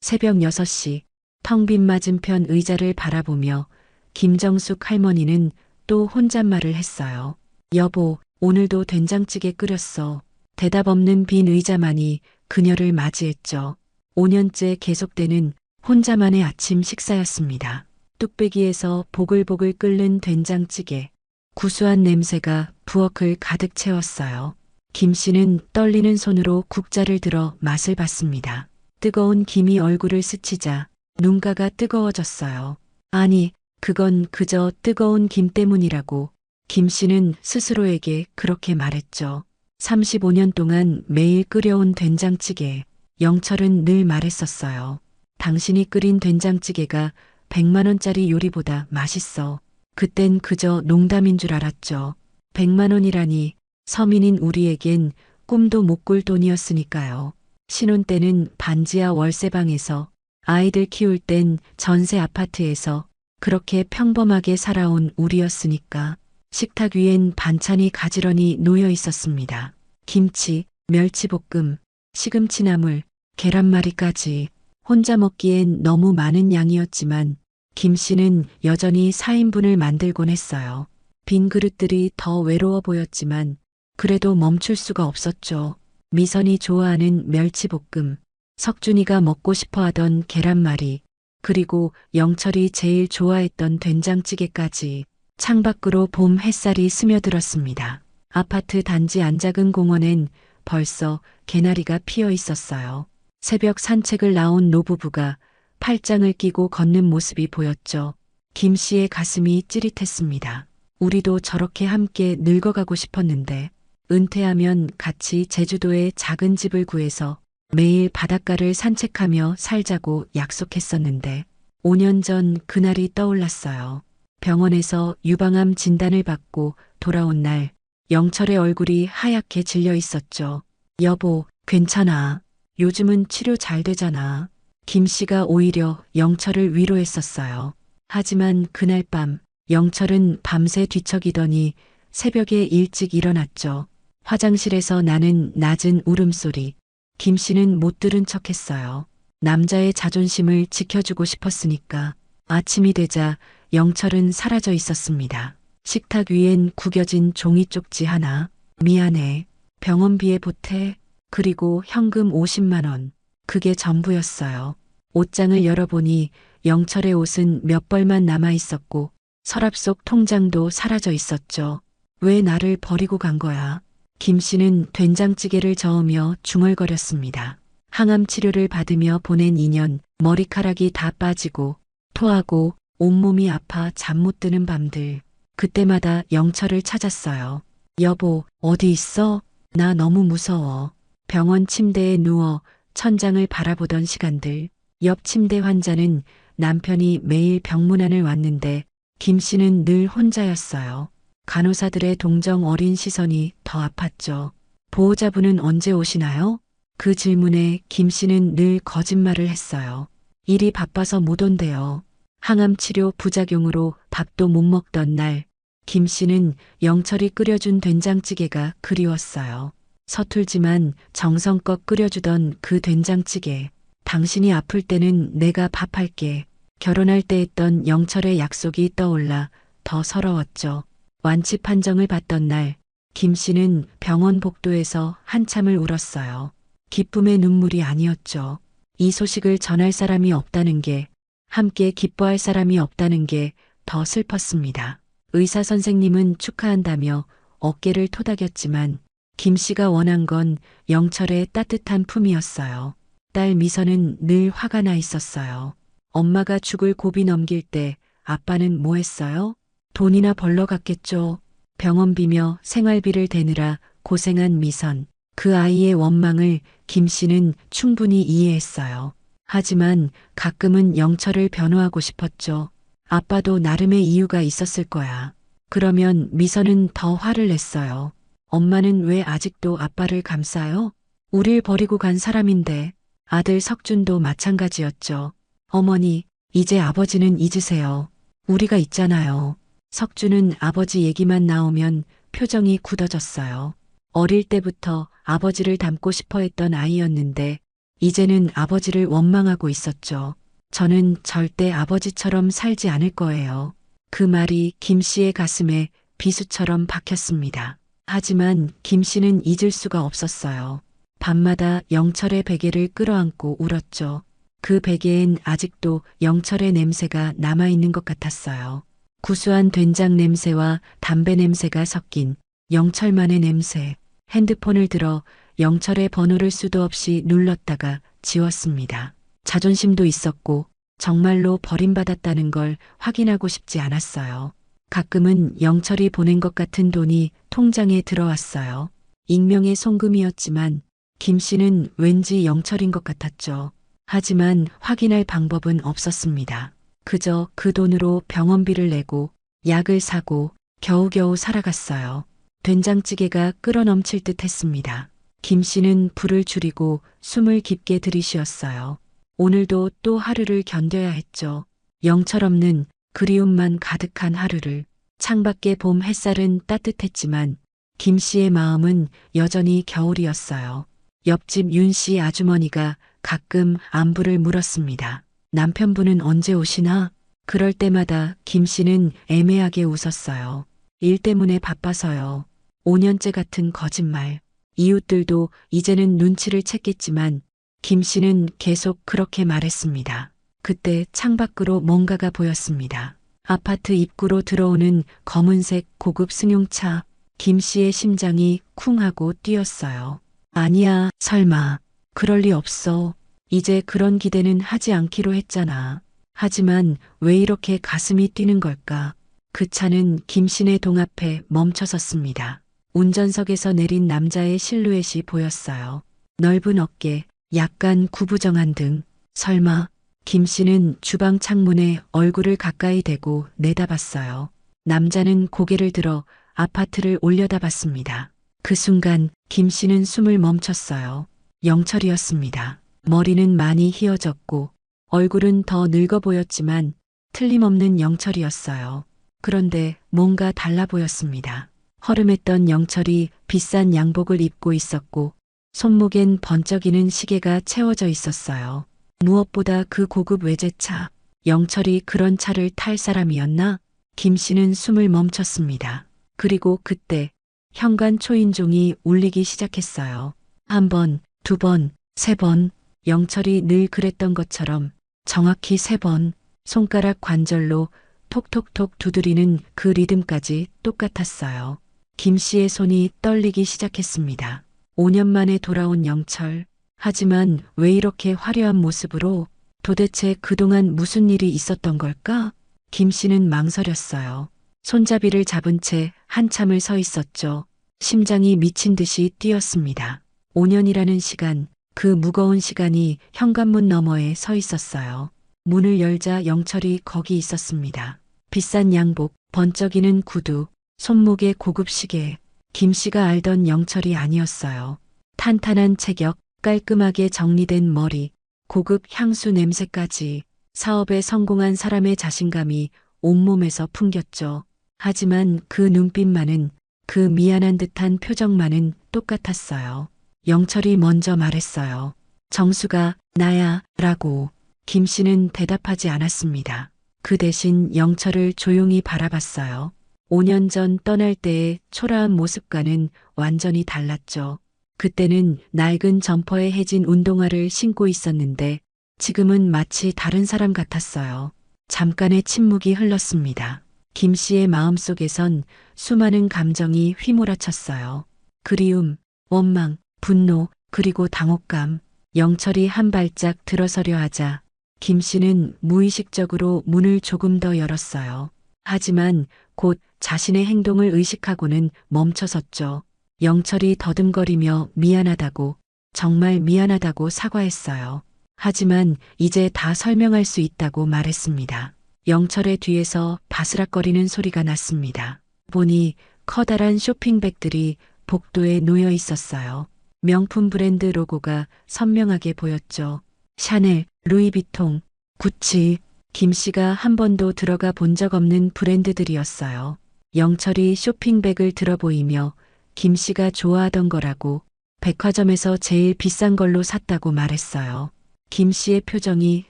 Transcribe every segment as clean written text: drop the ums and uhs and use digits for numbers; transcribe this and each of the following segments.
새벽 6시 텅 빈 맞은편 의자를 바라보며 김정숙 할머니는 또 혼잣말을 했어요. 여보, 오늘도 된장찌개 끓였어. 대답 없는 빈 의자만이 그녀를 맞이했죠. 5년째 계속되는 혼자만의 아침 식사였습니다. 뚝배기에서 보글보글 끓는 된장찌개. 구수한 냄새가 부엌을 가득 채웠어요. 김 씨는 떨리는 손으로 국자를 들어 맛을 봤습니다. 뜨거운 김이 얼굴을 스치자 눈가가 뜨거워졌어요. 아니, 그건 그저 뜨거운 김 때문이라고 김 씨는 스스로에게 그렇게 말했죠. 35년 동안 매일 끓여온 된장찌개. 영철은 늘 말했었어요. 당신이 끓인 된장찌개가 100만 원짜리 요리보다 맛있어. 그땐 그저 농담인 줄 알았죠. 100만 원이라니 서민인 우리에겐 꿈도 못 꿀 돈이었으니까요. 신혼 때는 반지하 월세방에서, 아이들 키울 땐 전세 아파트에서 그렇게 평범하게 살아온 우리였으니까. 식탁 위엔 반찬이 가지런히 놓여 있었습니다. 김치, 멸치볶음, 시금치나물, 계란말이까지. 혼자 먹기엔 너무 많은 양이었지만 김 씨는 여전히 4인분을 만들곤 했어요. 빈 그릇들이 더 외로워 보였지만 그래도 멈출 수가 없었죠. 미선이 좋아하는 멸치볶음, 석준이가 먹고 싶어 하던 계란말이, 그리고 영철이 제일 좋아했던 된장찌개까지. 창밖으로 봄 햇살이 스며들었습니다. 아파트 단지 안작은 공원엔 벌써 개나리가 피어 있었어요. 새벽 산책을 나온 노부부가 팔짱을 끼고 걷는 모습이 보였죠. 김 씨의 가슴이 찌릿했습니다. 우리도 저렇게 함께 늙어가고 싶었는데, 은퇴하면 같이 제주도에 작은 집을 구해서 매일 바닷가를 산책하며 살자고 약속했었는데, 5년 전 그날이 떠올랐어요. 병원에서 유방암 진단을 받고 돌아온 날, 영철의 얼굴이 하얗게 질려 있었죠. 여보, 괜찮아. 요즘은 치료 잘 되잖아. 김 씨가 오히려 영철을 위로했었어요. 하지만 그날 밤, 영철은 밤새 뒤척이더니 새벽에 일찍 일어났죠. 화장실에서 나는 낮은 울음소리. 김 씨는 못 들은 척했어요. 남자의 자존심을 지켜주고 싶었으니까. 아침이 되자 영철은 사라져 있었습니다. 식탁 위엔 구겨진 종이 쪽지 하나. 미안해. 병원비에 보태. 그리고 현금 50만 원. 그게 전부였어요. 옷장을 열어보니 영철의 옷은 몇 벌만 남아 있었고 서랍 속 통장도 사라져 있었죠. 왜 나를 버리고 간 거야? 김 씨는 된장찌개를 저으며 중얼거렸습니다. 항암 치료를 받으며 보낸 2년, 머리카락이 다 빠지고 토하고 온몸이 아파 잠 못 드는 밤들. 그때마다 영철을 찾았어요. 여보, 어디 있어? 나 너무 무서워. 병원 침대에 누워 천장을 바라보던 시간들. 옆 침대 환자는 남편이 매일 병문안을 왔는데 김 씨는 늘 혼자였어요. 간호사들의 동정 어린 시선이 더 아팠죠. 보호자분은 언제 오시나요? 그 질문에 김 씨는 늘 거짓말을 했어요. 일이 바빠서 못 온대요. 항암 치료 부작용으로 밥도 못 먹던 날, 김 씨는 영철이 끓여준 된장찌개가 그리웠어요. 서툴지만 정성껏 끓여주던 그 된장찌개. 당신이 아플 때는 내가 밥할게. 결혼할 때 했던 영철의 약속이 떠올라 더 서러웠죠. 완치 판정을 받던 날, 김 씨는 병원 복도에서 한참을 울었어요. 기쁨의 눈물이 아니었죠. 이 소식을 전할 사람이 없다는 게, 함께 기뻐할 사람이 없다는 게 더 슬펐습니다. 의사 선생님은 축하한다며 어깨를 토닥였지만 김 씨가 원한 건 영철의 따뜻한 품이었어요. 딸 미선은 늘 화가 나 있었어요. 엄마가 죽을 고비 넘길 때 아빠는 뭐 했어요? 돈이나 벌러 갔겠죠. 병원비며 생활비를 대느라 고생한 미선. 그 아이의 원망을 김 씨는 충분히 이해했어요. 하지만 가끔은 영철을 변호하고 싶었죠. 아빠도 나름의 이유가 있었을 거야. 그러면 미선은 더 화를 냈어요. 엄마는 왜 아직도 아빠를 감싸요? 우릴 버리고 간 사람인데. 아들 석준도 마찬가지였죠. 어머니, 이제 아버지는 잊으세요. 우리가 있잖아요. 석준은 아버지 얘기만 나오면 표정이 굳어졌어요. 어릴 때부터 아버지를 닮고 싶어 했던 아이였는데 이제는 아버지를 원망하고 있었죠. 저는 절대 아버지처럼 살지 않을 거예요. 그 말이 김 씨의 가슴에 비수처럼 박혔습니다. 하지만 김 씨는 잊을 수가 없었어요. 밤마다 영철의 베개를 끌어안고 울었죠. 그 베개엔 아직도 영철의 냄새가 남아있는 것 같았어요. 구수한 된장 냄새와 담배 냄새가 섞인 영철만의 냄새. 핸드폰을 들어 영철의 번호를 수도 없이 눌렀다가 지웠습니다. 자존심도 있었고 정말로 버림받았다는 걸 확인하고 싶지 않았어요. 가끔은 영철이 보낸 것 같은 돈이 통장에 들어왔어요. 익명의 송금이었지만 김 씨는 왠지 영철인 것 같았죠. 하지만 확인할 방법은 없었습니다. 그저 그 돈으로 병원비를 내고 약을 사고 겨우겨우 살아갔어요. 된장찌개가 끓어넘칠 듯 했습니다. 김 씨는 불을 줄이고 숨을 깊게 들이쉬었어요. 오늘도 또 하루를 견뎌야 했죠. 영철 없는 그리움만 가득한 하루를. 창밖의 봄 햇살은 따뜻했지만 김 씨의 마음은 여전히 겨울이었어요. 옆집 윤 씨 아주머니가 가끔 안부를 물었습니다. 남편분은 언제 오시나? 그럴 때마다 김 씨는 애매하게 웃었어요. 일 때문에 바빠서요. 5년째 같은 거짓말. 이웃들도 이제는 눈치를 챘겠지만 김 씨는 계속 그렇게 말했습니다. 그때 창밖으로 뭔가가 보였습니다. 아파트 입구로 들어오는 검은색 고급 승용차. 김 씨의 심장이 쿵 하고 뛰었어요. 아니야, 설마. 그럴 리 없어. 이제 그런 기대는 하지 않기로 했잖아. 하지만 왜 이렇게 가슴이 뛰는 걸까? 그 차는 김 씨네 동 앞에 멈춰섰습니다. 운전석에서 내린 남자의 실루엣이 보였어요. 넓은 어깨, 약간 구부정한 등. 설마. 김 씨는 주방 창문에 얼굴을 가까이 대고 내다봤어요. 남자는 고개를 들어 아파트를 올려다봤습니다. 그 순간 김 씨는 숨을 멈췄어요. 영철이었습니다. 머리는 많이 휘어졌고 얼굴은 더 늙어 보였지만 틀림없는 영철이었어요. 그런데 뭔가 달라 보였습니다. 허름했던 영철이 비싼 양복을 입고 있었고 손목엔 번쩍이는 시계가 채워져 있었어요. 무엇보다 그 고급 외제차. 영철이 그런 차를 탈 사람이었나? 김 씨는 숨을 멈췄습니다. 그리고 그때 현관 초인종이 울리기 시작했어요. 한 번, 두 번, 세 번. 영철이 늘 그랬던 것처럼 정확히 3번. 손가락 관절로 톡톡톡 두드리는 그 리듬까지 똑같았어요. 김 씨의 손이 떨리기 시작했습니다. 5년 만에 돌아온 영철. 하지만 왜 이렇게 화려한 모습으로? 도대체 그동안 무슨 일이 있었던 걸까? 김 씨는 망설였어요. 손잡이를 잡은 채 한참을 서 있었죠. 심장이 미친 듯이 뛰었습니다. 5년이라는 시간, 그 무거운 시간이 현관문 너머에 서 있었어요. 문을 열자 영철이 거기 있었습니다. 비싼 양복, 번쩍이는 구두, 손목에 고급 시계. 김 씨가 알던 영철이 아니었어요. 탄탄한 체격, 깔끔하게 정리된 머리, 고급 향수 냄새까지. 사업에 성공한 사람의 자신감이 온몸에서 풍겼죠. 하지만 그 눈빛만은, 그 미안한 듯한 표정만은 똑같았어요. 영철이 먼저 말했어요. 정수가 나야 라고. 김 씨는 대답하지 않았습니다. 그 대신 영철을 조용히 바라봤어요. 5년 전 떠날 때의 초라한 모습과는 완전히 달랐죠. 그때는 낡은 점퍼에 해진 운동화를 신고 있었는데 지금은 마치 다른 사람 같았어요. 잠깐의 침묵이 흘렀습니다. 김 씨의 마음속에선 수많은 감정이 휘몰아쳤어요. 그리움, 원망, 분노, 그리고 당혹감. 영철이 한 발짝 들어서려 하자 김 씨는 무의식적으로 문을 조금 더 열었어요. 하지만 곧 자신의 행동을 의식하고는 멈춰섰죠. 영철이 더듬거리며 미안하다고, 정말 미안하다고 사과했어요. 하지만 이제 다 설명할 수 있다고 말했습니다. 영철의 뒤에서 바스락거리는 소리가 났습니다. 보니 커다란 쇼핑백들이 복도에 놓여 있었어요. 명품 브랜드 로고가 선명하게 보였죠. 샤넬, 루이비통, 구치. 김 씨가 한 번도 들어가 본 적 없는 브랜드들이었어요. 영철이 쇼핑백을 들어 보이며 김 씨가 좋아하던 거라고, 백화점에서 제일 비싼 걸로 샀다고 말했어요. 김 씨의 표정이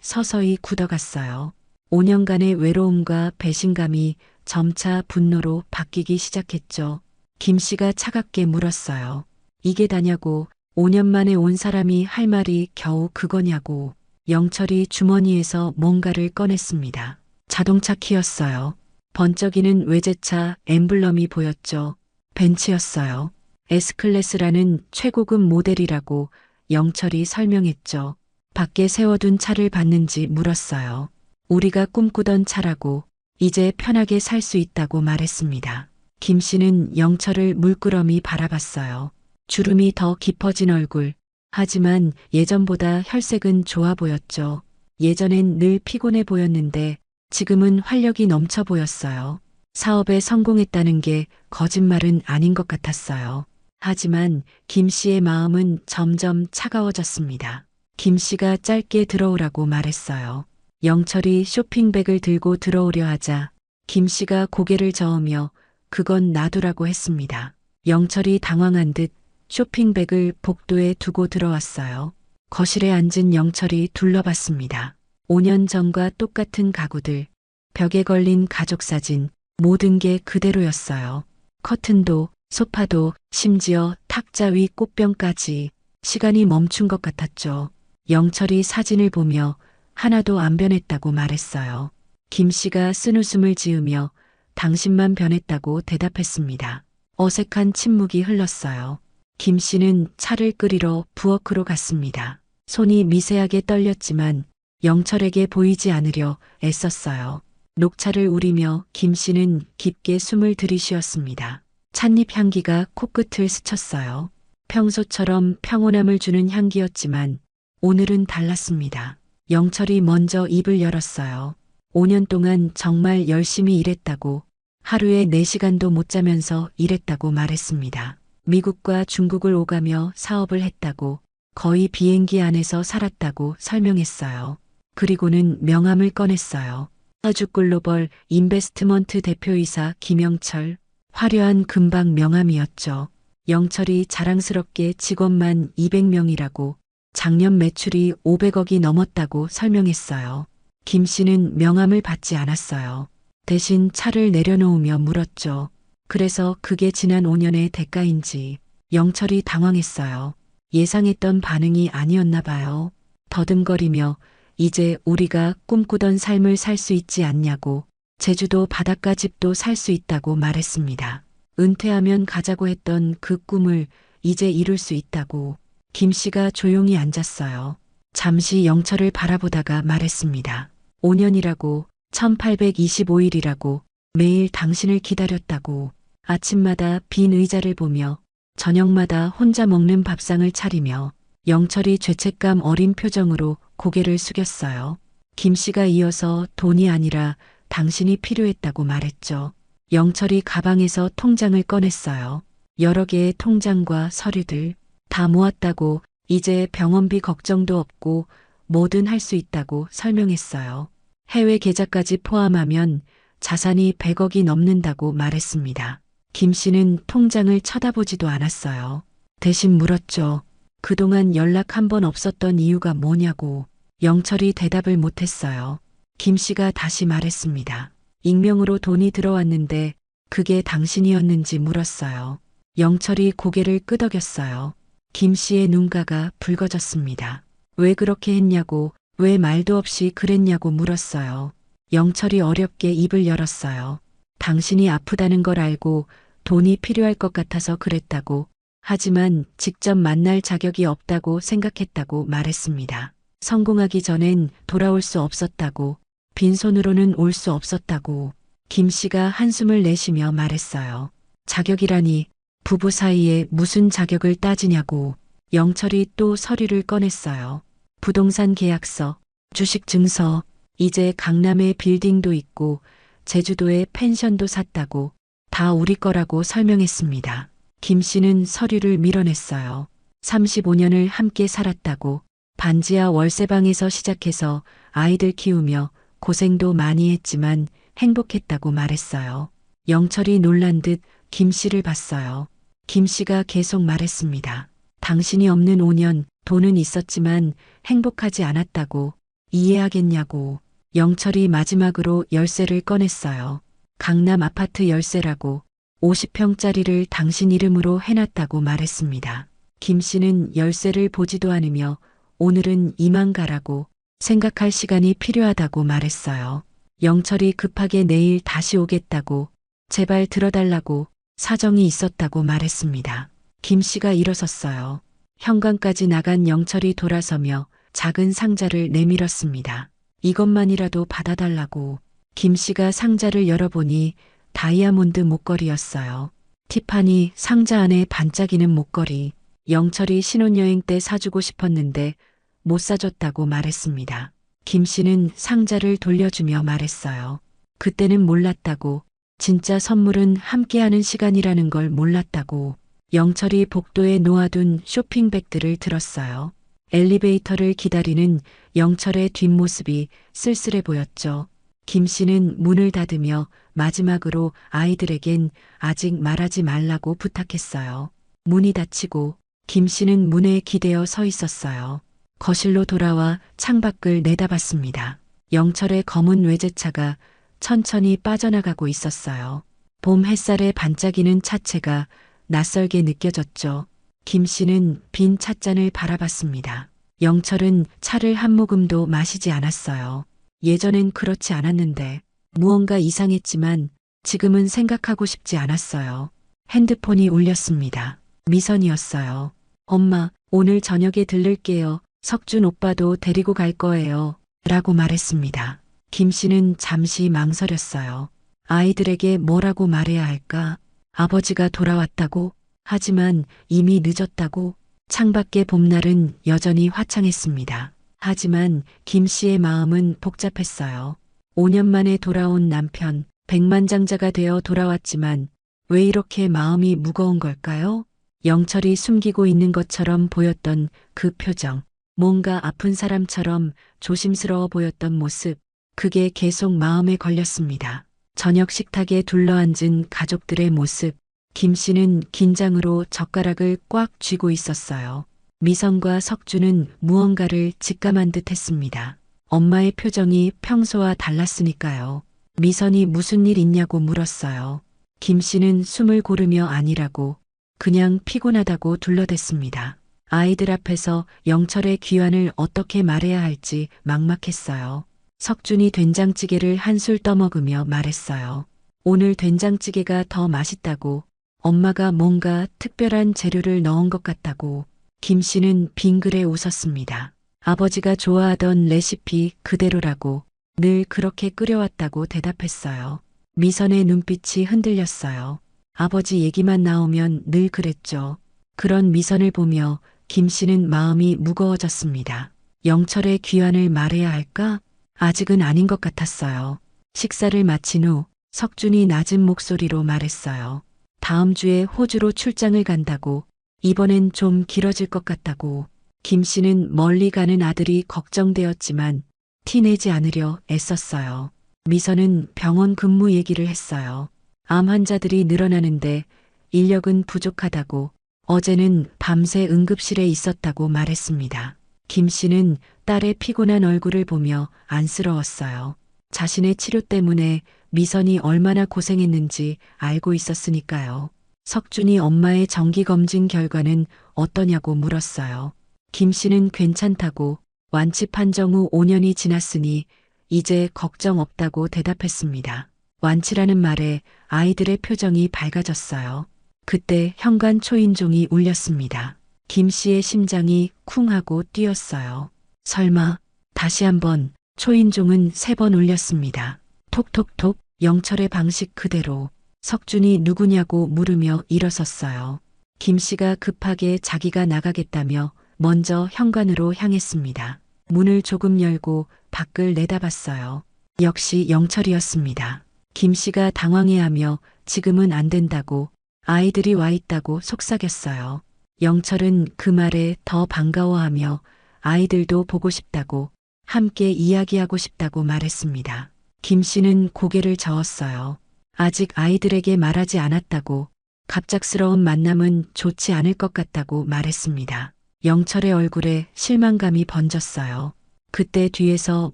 서서히 굳어갔어요. 5년간의 외로움과 배신감이 점차 분노로 바뀌기 시작했죠. 김 씨가 차갑게 물었어요. 이게 다냐고, 5년 만에 온 사람이 할 말이 겨우 그거냐고. 영철이 주머니에서 뭔가를 꺼냈습니다. 자동차 키였어요. 번쩍이는 외제차 엠블럼이 보였죠. 벤츠였어요. S클래스라는 최고급 모델이라고 영철이 설명했죠. 밖에 세워둔 차를 봤는지 물었어요. 우리가 꿈꾸던 차라고, 이제 편하게 살 수 있다고 말했습니다. 김 씨는 영철을 물끄러미 바라봤어요. 주름이 더 깊어진 얼굴. 하지만 예전보다 혈색은 좋아 보였죠. 예전엔 늘 피곤해 보였는데 지금은 활력이 넘쳐 보였어요. 사업에 성공했다는 게 거짓말은 아닌 것 같았어요. 하지만 김 씨의 마음은 점점 차가워졌습니다. 김 씨가 짧게 들어오라고 말했어요. 영철이 쇼핑백을 들고 들어오려 하자 김 씨가 고개를 저으며 그건 놔두라고 했습니다. 영철이 당황한 듯 쇼핑백을 복도에 두고 들어왔어요. 거실에 앉은 영철이 둘러봤습니다. 5년 전과 똑같은 가구들, 벽에 걸린 가족사진, 모든 게 그대로였어요. 커튼도, 소파도, 심지어 탁자 위 꽃병까지. 시간이 멈춘 것 같았죠. 영철이 사진을 보며 하나도 안 변했다고 말했어요. 김 씨가 쓴웃음을 지으며 당신만 변했다고 대답했습니다. 어색한 침묵이 흘렀어요. 김 씨는 차를 끓이러 부엌으로 갔습니다. 손이 미세하게 떨렸지만 영철에게 보이지 않으려 애썼어요. 녹차를 우리며 김 씨는 깊게 숨을 들이쉬었습니다. 찻잎 향기가 코끝을 스쳤어요. 평소처럼 평온함을 주는 향기였지만 오늘은 달랐습니다. 영철이 먼저 입을 열었어요. 5년 동안 정말 열심히 일했다고, 하루에 4시간도 못 자면서 일했다고 말했습니다. 미국과 중국을 오가며 사업을 했다고, 거의 비행기 안에서 살았다고 설명했어요. 그리고는 명함을 꺼냈어요. 아주글로벌 인베스트먼트 대표이사 김영철. 화려한 금방 명함이었죠. 영철이 자랑스럽게 직원만 200명이라고, 작년 매출이 500억이 넘었다고 설명했어요. 김 씨는 명함을 받지 않았어요. 대신 차를 내려놓으며 물었죠. 그래서 그게 지난 5년의 대가인지. 영철이 당황했어요. 예상했던 반응이 아니었나 봐요. 더듬거리며 이제 우리가 꿈꾸던 삶을 살 수 있지 않냐고, 제주도 바닷가 집도 살 수 있다고 말했습니다. 은퇴하면 가자고 했던 그 꿈을 이제 이룰 수 있다고. 김 씨가 조용히 앉았어요. 잠시 영철을 바라보다가 말했습니다. 5년이라고, 1825일이라고, 매일 당신을 기다렸다고. 아침마다 빈 의자를 보며 저녁마다 혼자 먹는 밥상을 차리며. 영철이 죄책감 어린 표정으로 고개를 숙였어요. 김 씨가 이어서 돈이 아니라 당신이 필요했다고 말했죠. 영철이 가방에서 통장을 꺼냈어요. 여러 개의 통장과 서류들 다 모았다고, 이제 병원비 걱정도 없고 뭐든 할 수 있다고 설명했어요. 해외 계좌까지 포함하면 자산이 100억이 넘는다고 말했습니다. 김 씨는 통장을 쳐다보지도 않았어요. 대신 물었죠. 그동안 연락 한 번 없었던 이유가 뭐냐고. 영철이 대답을 못했어요. 김 씨가 다시 말했습니다. 익명으로 돈이 들어왔는데 그게 당신이었는지 물었어요. 영철이 고개를 끄덕였어요. 김 씨의 눈가가 붉어졌습니다. 왜 그렇게 했냐고, 왜 말도 없이 그랬냐고 물었어요. 영철이 어렵게 입을 열었어요. 당신이 아프다는 걸 알고 돈이 필요할 것 같아서 그랬다고, 하지만 직접 만날 자격이 없다고 생각했다고 말했습니다. 성공하기 전엔 돌아올 수 없었다고, 빈손으로는 올 수 없었다고. 김 씨가 한숨을 내쉬며 말했어요. 자격이라니, 부부 사이에 무슨 자격을 따지냐고. 영철이 또 서류를 꺼냈어요. 부동산 계약서, 주식 증서, 이제 강남에 빌딩도 있고 제주도에 펜션도 샀다고, 다 우리 거라고 설명했습니다. 김 씨는 서류를 밀어냈어요. 35년을 함께 살았다고, 반지하 월세방에서 시작해서 아이들 키우며 고생도 많이 했지만 행복했다고 말했어요. 영철이 놀란 듯 김 씨를 봤어요. 김 씨가 계속 말했습니다. 당신이 없는 5년, 돈은 있었지만 행복하지 않았다고. 이해하겠냐고. 영철이 마지막으로 열쇠를 꺼냈어요. 강남 아파트 열쇠라고. 50평짜리를 당신 이름으로 해놨다고 말했습니다. 김 씨는 열쇠를 보지도 않으며 오늘은 이만 가라고 생각할 시간이 필요하다고 말했어요. 영철이 급하게 내일 다시 오겠다고 제발 들어달라고 사정이 있었다고 말했습니다. 김 씨가 일어섰어요. 현관까지 나간 영철이 돌아서며 작은 상자를 내밀었습니다. 이것만이라도 받아달라고. 김 씨가 상자를 열어보니 다이아몬드 목걸이였어요. 티파니 상자 안에 반짝이는 목걸이. 영철이 신혼여행 때 사주고 싶었는데 못 사줬다고 말했습니다. 김 씨는 상자를 돌려주며 말했어요. 그때는 몰랐다고. 진짜 선물은 함께하는 시간이라는 걸 몰랐다고. 영철이 복도에 놓아둔 쇼핑백들을 들었어요. 엘리베이터를 기다리는 영철의 뒷모습이 쓸쓸해 보였죠. 김 씨는 문을 닫으며 마지막으로 아이들에겐 아직 말하지 말라고 부탁했어요. 문이 닫히고 김 씨는 문에 기대어 서 있었어요. 거실로 돌아와 창밖을 내다봤습니다. 영철의 검은 외제차가 천천히 빠져나가고 있었어요. 봄 햇살에 반짝이는 차체가 낯설게 느껴졌죠. 김 씨는 빈 찻잔을 바라봤습니다. 영철은 차를 한 모금도 마시지 않았어요. 예전엔 그렇지 않았는데 무언가 이상했지만 지금은 생각하고 싶지 않았어요. 핸드폰이 울렸습니다. 미선이었어요. 엄마, 오늘 저녁에 들를게요. 석준 오빠도 데리고 갈 거예요. 라고 말했습니다. 김 씨는 잠시 망설였어요. 아이들에게 뭐라고 말해야 할까? 아버지가 돌아왔다고? 하지만 이미 늦었다고? 창밖의 봄날은 여전히 화창했습니다. 하지만 김 씨의 마음은 복잡했어요. 5년 만에 돌아온 남편, 백만장자가 되어 돌아왔지만 왜 이렇게 마음이 무거운 걸까요? 영철이 숨기고 있는 것처럼 보였던 그 표정, 뭔가 아픈 사람처럼 조심스러워 보였던 모습, 그게 계속 마음에 걸렸습니다. 저녁 식탁에 둘러앉은 가족들의 모습, 김 씨는 긴장으로 젓가락을 꽉 쥐고 있었어요. 미선과 석준은 무언가를 직감한 듯 했습니다. 엄마의 표정이 평소와 달랐으니까요. 미선이 무슨 일 있냐고 물었어요. 김 씨는 숨을 고르며 아니라고 그냥 피곤하다고 둘러댔습니다. 아이들 앞에서 영철의 귀환을 어떻게 말해야 할지 막막했어요. 석준이 된장찌개를 한술 떠먹으며 말했어요. 오늘 된장찌개가 더 맛있다고. 엄마가 뭔가 특별한 재료를 넣은 것 같다고. 김 씨는 빙그레 웃었습니다. 아버지가 좋아하던 레시피 그대로라고. 늘 그렇게 끓여왔다고 대답했어요. 미선의 눈빛이 흔들렸어요. 아버지 얘기만 나오면 늘 그랬죠. 그런 미선을 보며 김 씨는 마음이 무거워졌습니다. 영철의 귀환을 말해야 할까? 아직은 아닌 것 같았어요. 식사를 마친 후 석준이 낮은 목소리로 말했어요. 다음 주에 호주로 출장을 간다고. 이번엔 좀 길어질 것 같다고. 김 씨는 멀리 가는 아들이 걱정되었지만 티내지 않으려 애썼어요. 미선은 병원 근무 얘기를 했어요. 암 환자들이 늘어나는데 인력은 부족하다고. 어제는 밤새 응급실에 있었다고 말했습니다. 김 씨는 딸의 피곤한 얼굴을 보며 안쓰러웠어요. 자신의 치료 때문에 미선이 얼마나 고생했는지 알고 있었으니까요. 석준이 엄마의 정기검진 결과는 어떠냐고 물었어요. 김 씨는 괜찮다고. 완치 판정 후 5년이 지났으니 이제 걱정 없다고 대답했습니다. 완치라는 말에 아이들의 표정이 밝아졌어요. 그때 현관 초인종이 울렸습니다. 김 씨의 심장이 쿵 하고 뛰었어요. 설마. 다시 한번 초인종은 3번 울렸습니다. 톡톡톡. 영철의 방식 그대로. 석준이 누구냐고 물으며 일어섰어요. 김 씨가 급하게 자기가 나가겠다며 먼저 현관으로 향했습니다. 문을 조금 열고 밖을 내다봤어요. 역시 영철이었습니다. 김 씨가 당황해하며 지금은 안 된다고. 아이들이 와 있다고 속삭였어요. 영철은 그 말에 더 반가워하며 아이들도 보고 싶다고, 함께 이야기하고 싶다고 말했습니다. 김 씨는 고개를 저었어요. 아직 아이들에게 말하지 않았다고. 갑작스러운 만남은 좋지 않을 것 같다고 말했습니다. 영철의 얼굴에 실망감이 번졌어요. 그때 뒤에서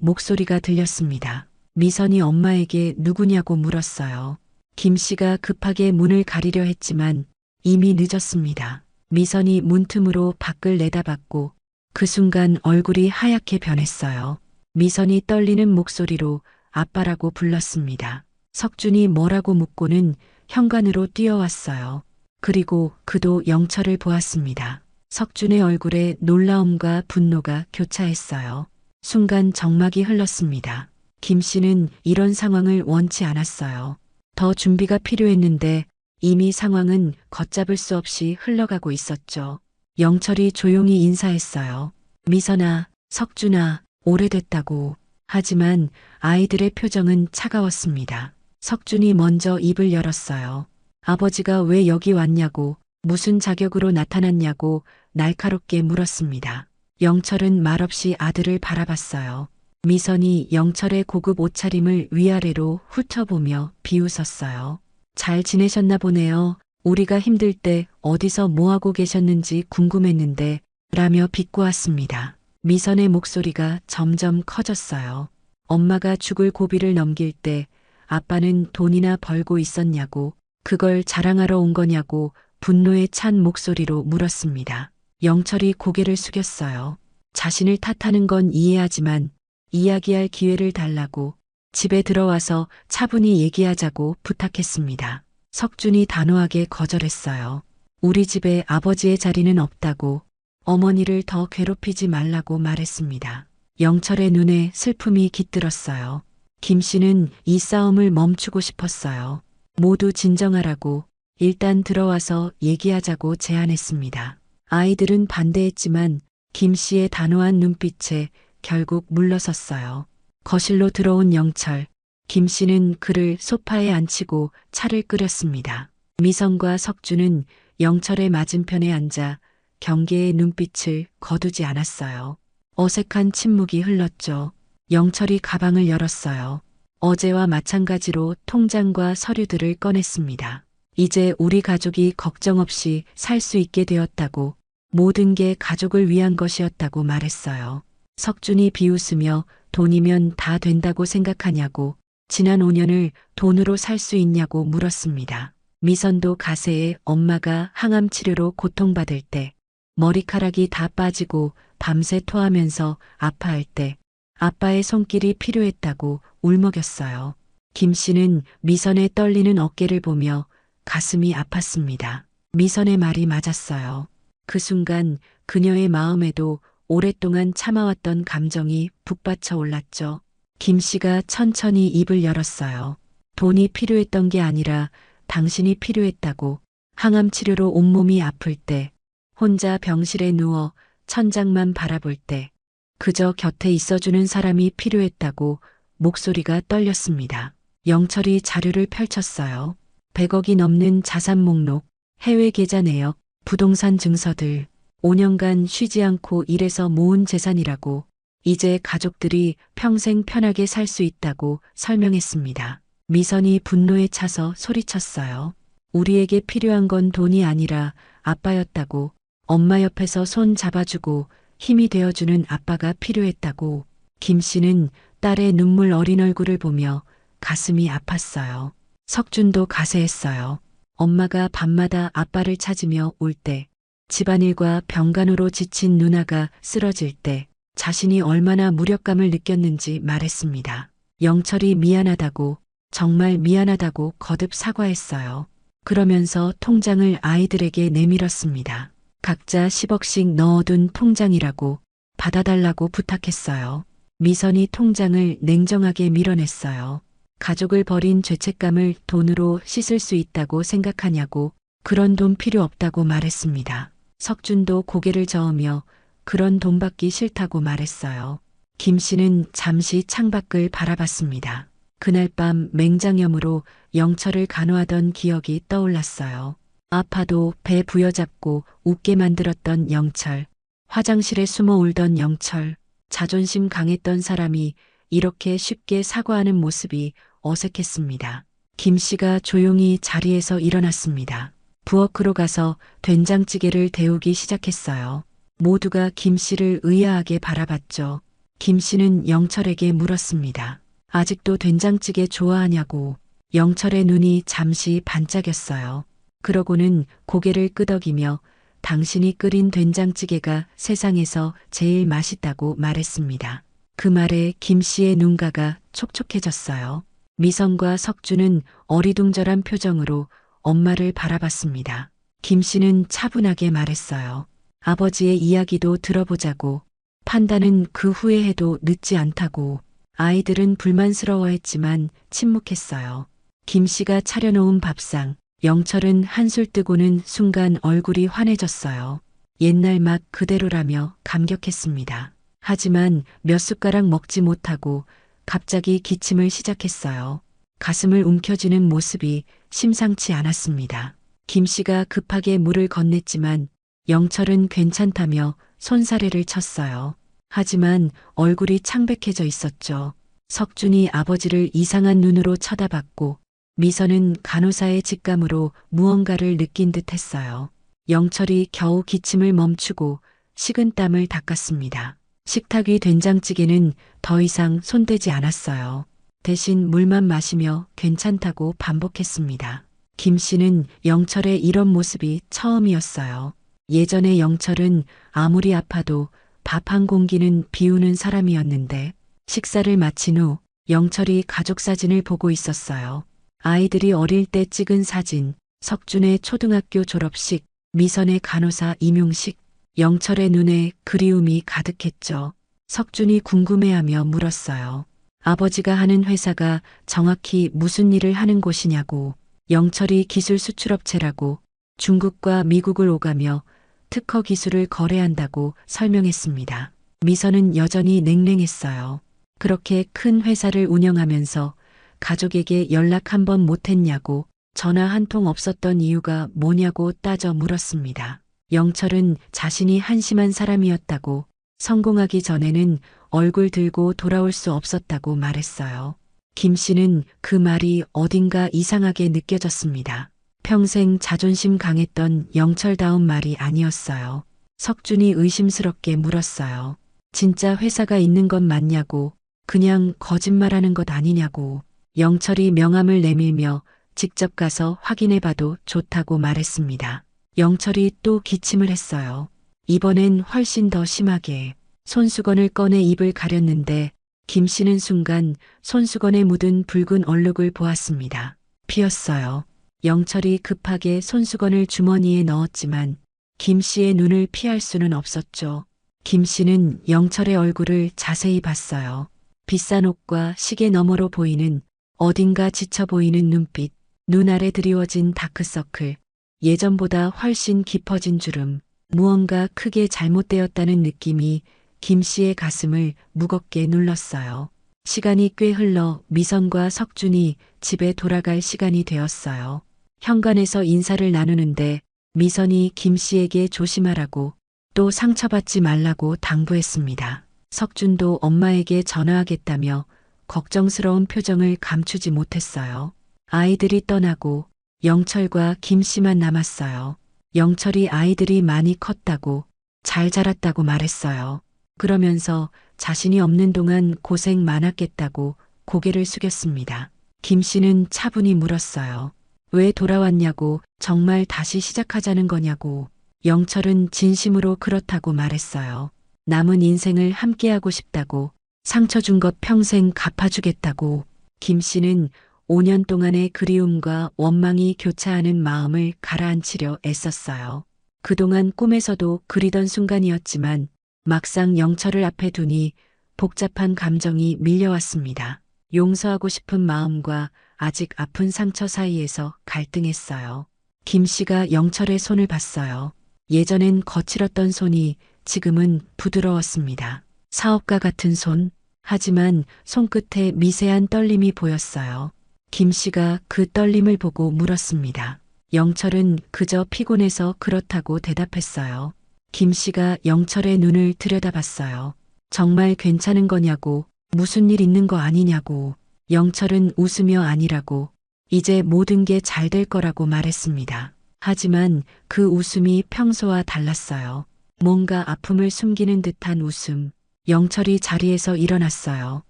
목소리가 들렸습니다. 미선이 엄마에게 누구냐고 물었어요. 김 씨가 급하게 문을 가리려 했지만 이미 늦었습니다. 미선이 문틈으로 밖을 내다봤고 그 순간 얼굴이 하얗게 변했어요. 미선이 떨리는 목소리로 아빠라고 불렀습니다. 석준이 뭐라고 묻고는 현관으로 뛰어왔어요. 그리고 그도 영철을 보았습니다. 석준의 얼굴에 놀라움과 분노가 교차했어요. 순간 정막이 흘렀습니다. 김 씨는 이런 상황을 원치 않았어요. 더 준비가 필요했는데 이미 상황은 걷잡을 수 없이 흘러가고 있었죠. 영철이 조용히 인사했어요. 미선아, 석준아, 오래됐다고. 하지만 아이들의 표정은 차가웠습니다. 석준이 먼저 입을 열었어요. 아버지가 왜 여기 왔냐고, 무슨 자격으로 나타났냐고 날카롭게 물었습니다. 영철은 말없이 아들을 바라봤어요. 미선이 영철의 고급 옷차림을 위아래로 훑어보며 비웃었어요. 잘 지내셨나 보네요. 우리가 힘들 때 어디서 뭐하고 계셨는지 궁금했는데 라며 비꼬았습니다. 미선의 목소리가 점점 커졌어요. 엄마가 죽을 고비를 넘길 때 아빠는 돈이나 벌고 있었냐고, 그걸 자랑하러 온 거냐고 분노에 찬 목소리로 물었습니다. 영철이 고개를 숙였어요. 자신을 탓하는 건 이해하지만 이야기할 기회를 달라고, 집에 들어와서 차분히 얘기하자고 부탁했습니다. 석준이 단호하게 거절했어요. 우리 집에 아버지의 자리는 없다고, 어머니를 더 괴롭히지 말라고 말했습니다. 영철의 눈에 슬픔이 깃들었어요. 김 씨는 이 싸움을 멈추고 싶었어요. 모두 진정하라고, 일단 들어와서 얘기하자고 제안했습니다. 아이들은 반대했지만 김 씨의 단호한 눈빛에 결국 물러섰어요. 거실로 들어온 영철, 김 씨는 그를 소파에 앉히고 차를 끓였습니다. 미선과 석준은 영철의 맞은편에 앉아 경계의 눈빛을 거두지 않았어요. 어색한 침묵이 흘렀죠. 영철이 가방을 열었어요. 어제와 마찬가지로 통장과 서류들을 꺼냈습니다. 이제 우리 가족이 걱정 없이 살 수 있게 되었다고, 모든 게 가족을 위한 것이었다고 말했어요. 석준이 비웃으며 돈이면 다 된다고 생각하냐고, 지난 5년을 돈으로 살 수 있냐고 물었습니다. 미선도 가세에 엄마가 항암 치료로 고통받을 때, 머리카락이 다 빠지고 밤새 토하면서 아파할 때 아빠의 손길이 필요했다고 울먹였어요. 김 씨는 미선의 떨리는 어깨를 보며 가슴이 아팠습니다. 미선의 말이 맞았어요. 그 순간 그녀의 마음에도 오랫동안 참아왔던 감정이 북받쳐 올랐죠. 김 씨가 천천히 입을 열었어요. 돈이 필요했던 게 아니라 당신이 필요했다고, 항암 치료로 온몸이 아플 때, 혼자 병실에 누워 천장만 바라볼 때 그저 곁에 있어주는 사람이 필요했다고 목소리가 떨렸습니다. 영철이 자료를 펼쳤어요. 100억이 넘는 자산 목록, 해외 계좌 내역, 부동산 증서들, 5년간 쉬지 않고 일해서 모은 재산이라고, 이제 가족들이 평생 편하게 살 수 있다고 설명했습니다. 미선이 분노에 차서 소리쳤어요. 우리에게 필요한 건 돈이 아니라 아빠였다고, 엄마 옆에서 손 잡아주고 힘이 되어주는 아빠가 필요했다고. 김 씨는 딸의 눈물 어린 얼굴을 보며 가슴이 아팠어요. 석준도 가세했어요. 엄마가 밤마다 아빠를 찾으며 울 때, 집안일과 병간호로 지친 누나가 쓰러질 때 자신이 얼마나 무력감을 느꼈는지 말했습니다. 영철이 미안하다고, 정말 미안하다고 거듭 사과했어요. 그러면서 통장을 아이들에게 내밀었습니다. 각자 10억씩 넣어둔 통장이라고, 받아달라고 부탁했어요. 미선이 통장을 냉정하게 밀어냈어요. 가족을 버린 죄책감을 돈으로 씻을 수 있다고 생각하냐고, 그런 돈 필요 없다고 말했습니다. 석준도 고개를 저으며 그런 돈 받기 싫다고 말했어요. 김 씨는 잠시 창밖을 바라봤습니다. 그날 밤 맹장염으로 영철을 간호하던 기억이 떠올랐어요. 아파도 배 부여잡고 웃게 만들었던 영철, 화장실에 숨어 울던 영철, 자존심 강했던 사람이 이렇게 쉽게 사과하는 모습이 어색했습니다. 김 씨가 조용히 자리에서 일어났습니다. 부엌으로 가서 된장찌개를 데우기 시작했어요. 모두가 김 씨를 의아하게 바라봤죠. 김 씨는 영철에게 물었습니다. 아직도 된장찌개 좋아하냐고. 영철의 눈이 잠시 반짝였어요. 그러고는 고개를 끄덕이며 당신이 끓인 된장찌개가 세상에서 제일 맛있다고 말했습니다. 그 말에 김 씨의 눈가가 촉촉해졌어요. 미선과 석주는 어리둥절한 표정으로 엄마를 바라봤습니다. 김 씨는 차분하게 말했어요. 아버지의 이야기도 들어보자고. 판단은 그 후에 해도 늦지 않다고. 아이들은 불만스러워했지만 침묵했어요. 김 씨가 차려놓은 밥상, 영철은 한술 뜨고는 순간 얼굴이 환해졌어요. 옛날 맛 그대로라며 감격했습니다. 하지만 몇 숟가락 먹지 못하고 갑자기 기침을 시작했어요. 가슴을 움켜쥐는 모습이 심상치 않았습니다. 김 씨가 급하게 물을 건넸지만 영철은 괜찮다며 손사래를 쳤어요. 하지만 얼굴이 창백해져 있었죠. 석준이 아버지를 이상한 눈으로 쳐다봤고 미선은 간호사의 직감으로 무언가를 느낀 듯 했어요. 영철이 겨우 기침을 멈추고 식은 땀을 닦았습니다. 식탁 위 된장찌개는 더 이상 손대지 않았어요. 대신 물만 마시며 괜찮다고 반복했습니다. 김 씨는 영철의 이런 모습이 처음이었어요. 예전에 영철은 아무리 아파도 밥 한 공기는 비우는 사람이었는데 식사를 마친 후 영철이 가족 사진을 보고 있었어요. 아이들이 어릴 때 찍은 사진, 석준의 초등학교 졸업식, 미선의 간호사 임용식, 영철의 눈에 그리움이 가득했죠. 석준이 궁금해하며 물었어요. 아버지가 하는 회사가 정확히 무슨 일을 하는 곳이냐고. 영철이 기술 수출업체라고 중국과 미국을 오가며 특허 기술을 거래한다고 설명했습니다. 미선은 여전히 냉랭했어요. 그렇게 큰 회사를 운영하면서 가족에게 연락 한 번 못했냐고, 전화 한 통 없었던 이유가 뭐냐고 따져 물었습니다. 영철은 자신이 한심한 사람이었다고, 성공하기 전에는 얼굴 들고 돌아올 수 없었다고 말했어요. 김 씨는 그 말이 어딘가 이상하게 느껴졌습니다. 평생 자존심 강했던 영철다운 말이 아니었어요. 석준이 의심스럽게 물었어요. 진짜 회사가 있는 건 맞냐고, 그냥 거짓말하는 것 아니냐고. 영철이 명함을 내밀며 직접 가서 확인해봐도 좋다고 말했습니다. 영철이 또 기침을 했어요. 이번엔 훨씬 더 심하게. 손수건을 꺼내 입을 가렸는데 김 씨는 순간 손수건에 묻은 붉은 얼룩을 보았습니다. 피었어요. 영철이 급하게 손수건을 주머니에 넣었지만 김 씨의 눈을 피할 수는 없었죠. 김 씨는 영철의 얼굴을 자세히 봤어요. 비싼 옷과 시계 너머로 보이는 어딘가 지쳐 보이는 눈빛, 눈 아래 드리워진 다크서클, 예전보다 훨씬 깊어진 주름, 무언가 크게 잘못되었다는 느낌이 김 씨의 가슴을 무겁게 눌렀어요. 시간이 꽤 흘러 미선과 석준이 집에 돌아갈 시간이 되었어요. 현관에서 인사를 나누는데 미선이 김 씨에게 조심하라고 또 상처받지 말라고 당부했습니다. 석준도 엄마에게 전화하겠다며 걱정스러운 표정을 감추지 못했어요. 아이들이 떠나고 영철과 김 씨만 남았어요. 영철이 아이들이 많이 컸다고, 잘 자랐다고 말했어요. 그러면서 자신이 없는 동안 고생 많았겠다고 고개를 숙였습니다. 김 씨는 차분히 물었어요. 왜 돌아왔냐고, 정말 다시 시작하자는 거냐고. 영철은 진심으로 그렇다고 말했어요. 남은 인생을 함께하고 싶다고, 상처 준 것 평생 갚아주겠다고. 김 씨는 5년 동안의 그리움과 원망이 교차하는 마음을 가라앉히려 애썼어요. 그동안 꿈에서도 그리던 순간이었지만 막상 영철을 앞에 두니 복잡한 감정이 밀려왔습니다. 용서하고 싶은 마음과 아직 아픈 상처 사이에서 갈등했어요. 김 씨가 영철의 손을 봤어요. 예전엔 거칠었던 손이 지금은 부드러웠습니다. 사업가 같은 손, 하지만 손끝에 미세한 떨림이 보였어요. 김 씨가 그 떨림을 보고 물었습니다. 영철은 그저 피곤해서 그렇다고 대답했어요. 김 씨가 영철의 눈을 들여다봤어요. 정말 괜찮은 거냐고, 무슨 일 있는 거 아니냐고. 영철은 웃으며 아니라고, 이제 모든 게 잘 될 거라고 말했습니다. 하지만 그 웃음이 평소와 달랐어요. 뭔가 아픔을 숨기는 듯한 웃음. 영철이 자리에서 일어났어요.